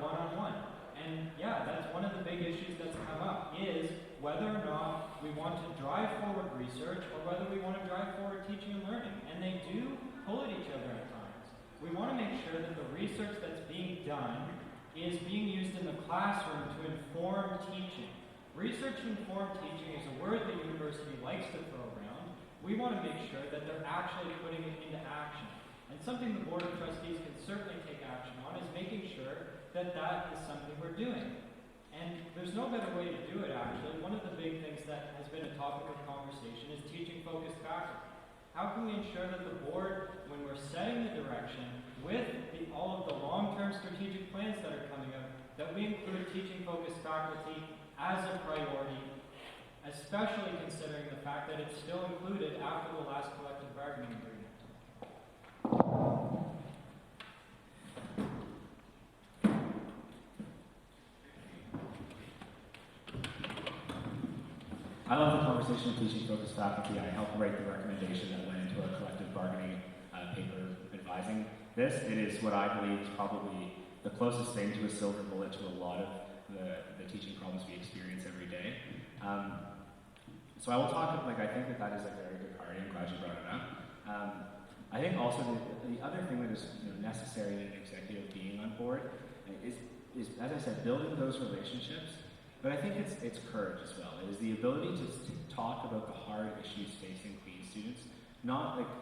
one-on-one. And yeah, that's one of the big issues that's come up, is whether or not we want to drive forward research or whether we want to drive forward teaching and learning. And they do pull at each other at times. We want to make sure that the research that's being done is being used in the classroom to inform teaching. Research-informed teaching is a word the university likes to throw around. We want to make sure that they're actually putting it into action. And something the Board of Trustees can certainly take action on is making sure that that is something we're doing. And there's no better way to do it, actually. One of the big things that has been a topic of conversation is teaching-focused faculty. How can we ensure that the board, when we're setting the direction with all of the long-term long-term strategic plans that are coming up, that we include teaching-focused faculty as a priority, especially considering the fact that it's still included after the last collective bargaining agreement. I love the conversation of teaching-focused faculty. I helped write the recommendation that went into our collective bargaining paper advising this. It is what I believe is probably the closest thing to a silver bullet to a lot of the teaching problems we experience every day. So I will talk, I think that is a very good priority. I'm glad you brought it up. I think also the other thing that is necessary in an executive being on board is, as I said, building those relationships. But I think it's courage as well. It is the ability to talk about the hard issues facing Queen students.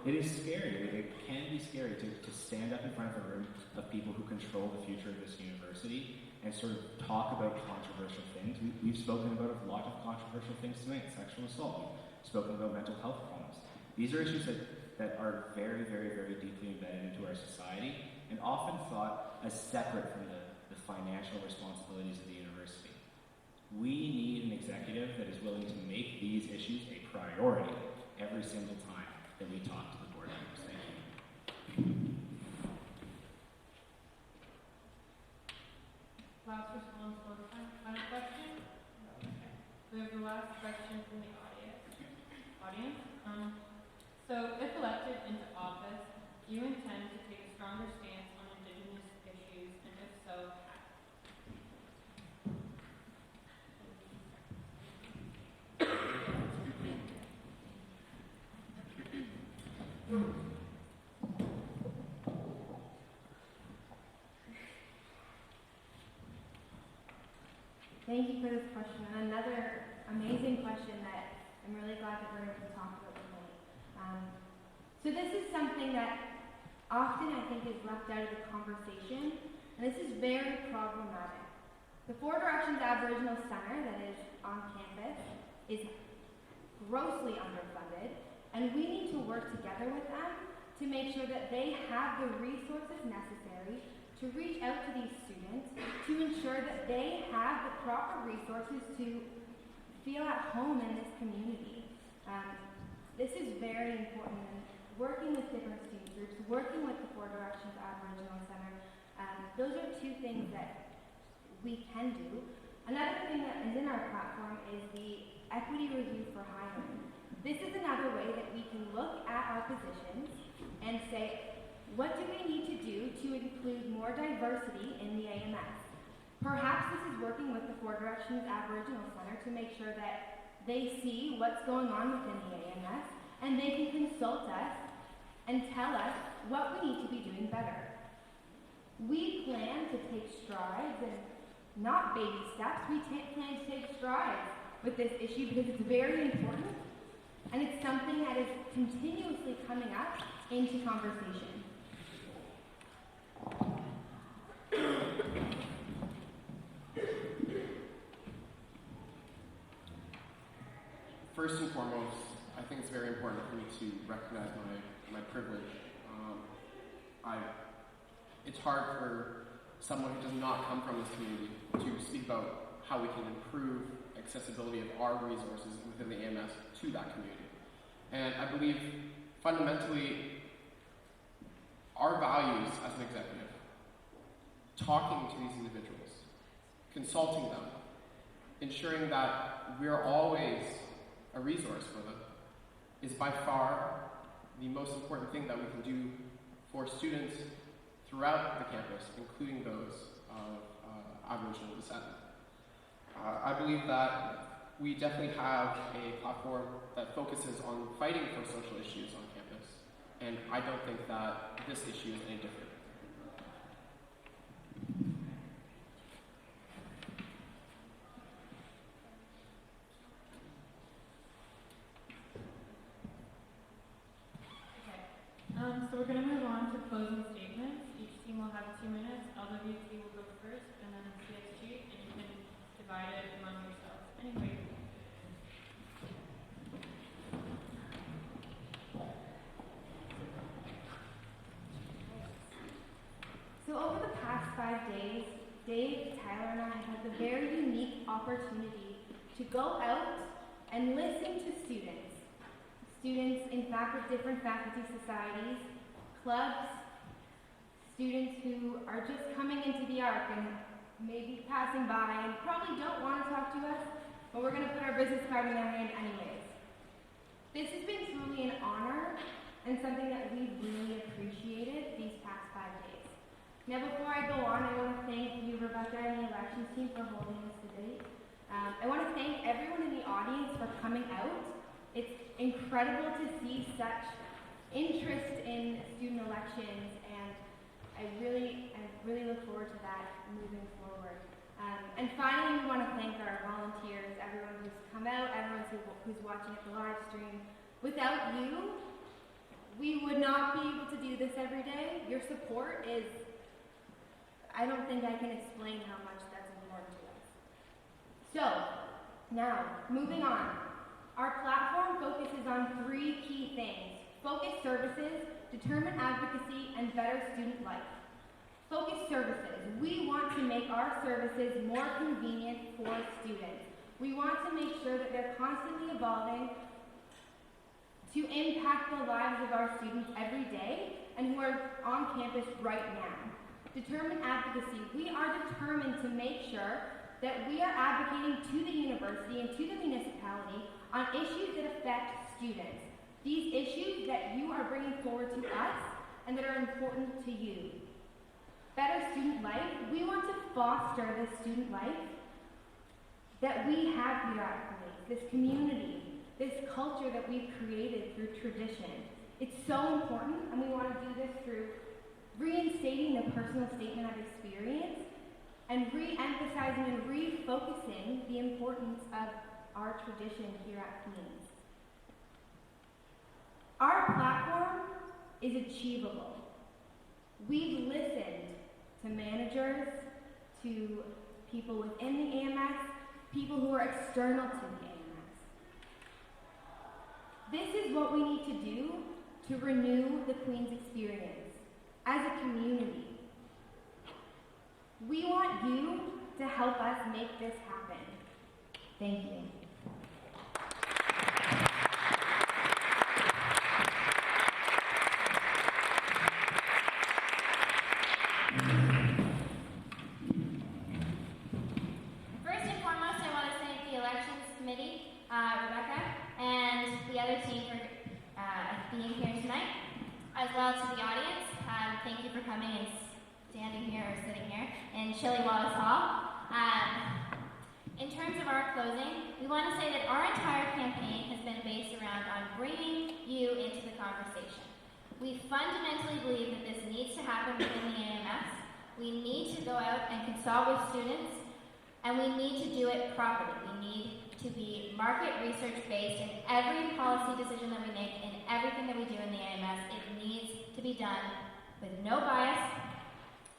It is scary. It can be scary to stand up in front of a room of people who control the future of this university and sort of talk about controversial things. We've spoken about a lot of controversial things tonight: sexual assault. We've spoken about mental health problems. These are issues that are very, very, very deeply embedded into our society and often thought as separate from the financial responsibilities of the university. We need an executive that is willing to make these issues a priority every single time that we talk to the board members. Thank you. Last response or final question? Okay. We have the last question from the audience. So, if elected into office, do you intend to take a stronger stance on Indigenous issues, and if so, Thank you for this question. Another amazing question that I'm really glad that we're able to talk about tonight. So this is something that often I think is left out of the conversation, and this is very problematic. The Four Directions Aboriginal Center that is on campus is grossly underfunded, and we need to work together with them to make sure that they have the resources necessary to reach out to these students, to ensure that they have the proper resources to feel at home in this community. This is very important, and working with different student groups, working with the Four Directions Aboriginal Center, those are two things that we can do. Another thing that is in our platform is the equity review for hiring. This is another way that we can look at our positions and say, what do we need to do to include more diversity in the AMS? Perhaps this is working with the Four Directions Aboriginal Center to make sure that they see what's going on within the AMS, and they can consult us and tell us what we need to be doing better. We plan to take strides, and not baby steps, we plan to take strides with this issue because it's very important, and it's something that is continuously coming up into conversation. First and foremost, I think it's very important for me to recognize my privilege. It's hard for someone who does not come from this community to speak about how we can improve accessibility of our resources within the AMS to that community. And I believe fundamentally our values as an executive, talking to these individuals, consulting them, ensuring that we're always a resource for them, is by far the most important thing that we can do for students throughout the campus, including those of Aboriginal descent. I believe that we definitely have a platform that focuses on fighting for social issues on campus, and I don't think that this issue is any different. So we're going to move on to closing statements. Each team will have 2 minutes. LWT will go first, and then CSG, and you can divide it among yourselves. Anyway. So over the past 5 days, Dave, Tyler, and I have had the very unique opportunity to go out and listen to students. Students in different faculty societies, clubs, students who are just coming into the ARC and maybe passing by and probably don't want to talk to us, but we're going to put our business card in their hand anyways. This has been truly an honor and something that we've really appreciated these past 5 days. Now before I go on, I want to thank you, Rebecca, and the elections team for holding this debate. I want to thank everyone in the audience for coming out. It's incredible to see such interest in student elections, and I really look forward to that moving forward. And finally, we want to thank our volunteers, everyone who's come out, everyone who's watching at the live stream. Without you, we would not be able to do this every day. Your support is, I don't think I can explain how much that's important to us. So, now, moving on. Our platform focuses on 3 key things: focused services, determined advocacy, and better student life. Focused services. We want to make our services more convenient for students. We want to make sure that they're constantly evolving to impact the lives of our students every day and who are on campus right now. Determined advocacy. We are determined to make sure that we are advocating to the university and to the municipality on issues that affect students. These issues that you are bringing forward to us and that are important to you. Better student life. We want to foster this student life that we have here at Queen's, this community, this culture that we've created through tradition. It's so important, and we want to do this through reinstating the personal statement of experience and re-emphasizing and refocusing the importance of our tradition here at Queen's. Our platform is achievable. We've listened to managers, to people within the AMS, people who are external to the AMS. This is what we need to do to renew the Queen's experience as a community. We want you to help us make this happen. Thank you. First and foremost, I want to thank the Elections Committee, Rebecca, and the other team for being here tonight, as well to the audience. Thank you for coming and standing here or sitting here in chilly Wallace Hall. In terms of our closing, we want to say that our entire campaign has been based around on bringing you into the conversation. We fundamentally believe that this needs to happen within the AMS. We need to go out and consult with students, and we need to do it properly. We need to be market research based in every policy decision that we make, in everything that we do in the AMS. It needs to be done with no bias,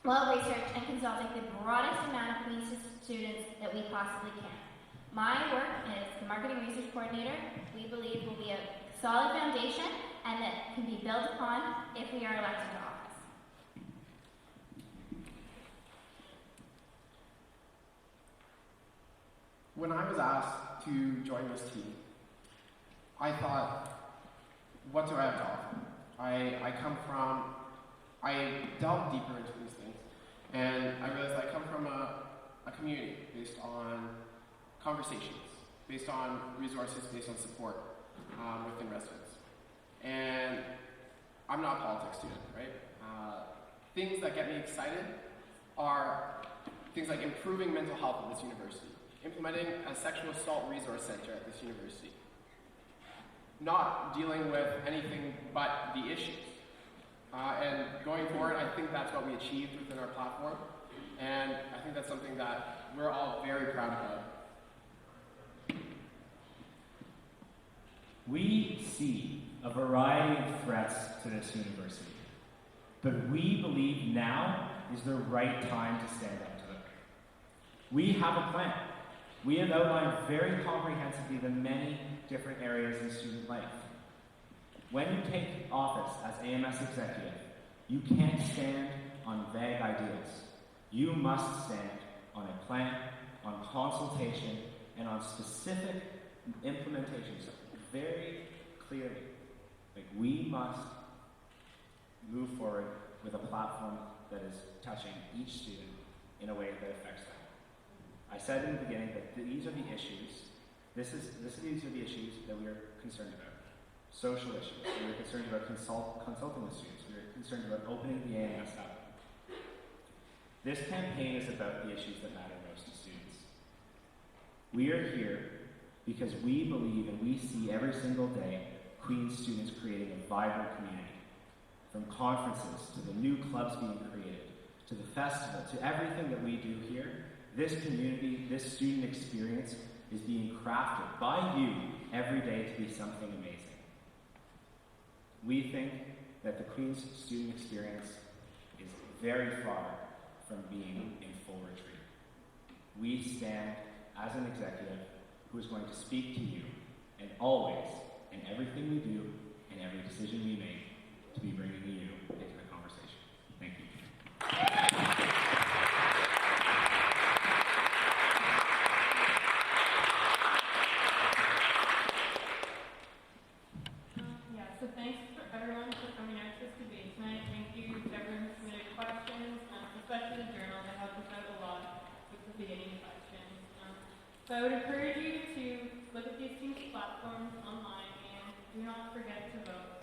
well-researched, and consulting the broadest amount of Queen's students that we possibly can. My work as the marketing research coordinator, we believe, will be a solid foundation and that can be built upon if we are elected to office. When I was asked to join this team, I thought, what do I have to offer? I delved deeper into these things, and I realized I come from a community based on conversations, based on resources, based on support within residents. And I'm not a politics student, right? Things that get me excited are things like improving mental health at this university, implementing a sexual assault resource center at this university, not dealing with anything but the issues. And going forward, I think that's what we achieved within our platform, and I think that's something that we're all very proud of. We see a variety of threats to this university, but we believe now is the right time to stand up to them. We have a plan. We have outlined very comprehensively the many different areas in student life. When you take office as AMS Executive, you can't stand on vague ideas. You must stand on a plan, on consultation, and on specific implementations very clearly. Like, we must move forward with a platform that is touching each student in a way that affects them. I said in the beginning that these are the issues. These are the issues that we are concerned about. Social issues. We are concerned about consulting with students. We are concerned about opening the AMS up. This campaign is about the issues that matter most to students. We are here because we believe and we see every single day Queen's students creating a vibrant community. From conferences to the new clubs being created, to the festival, to everything that we do here, this community, this student experience is being crafted by you every day to be something amazing. We think that the Queen's student experience is very far from being in full retreat. We stand as an executive who is going to speak to you, and always, in everything we do, and every decision we make, to be bringing you into the conversation. Thank you. So thanks for everyone for coming out to this debate tonight. Thank you to everyone who submitted questions, especially the journal that helped us out a lot with the beginning questions. So I would encourage you to look at these teams' platforms online and do not forget to vote.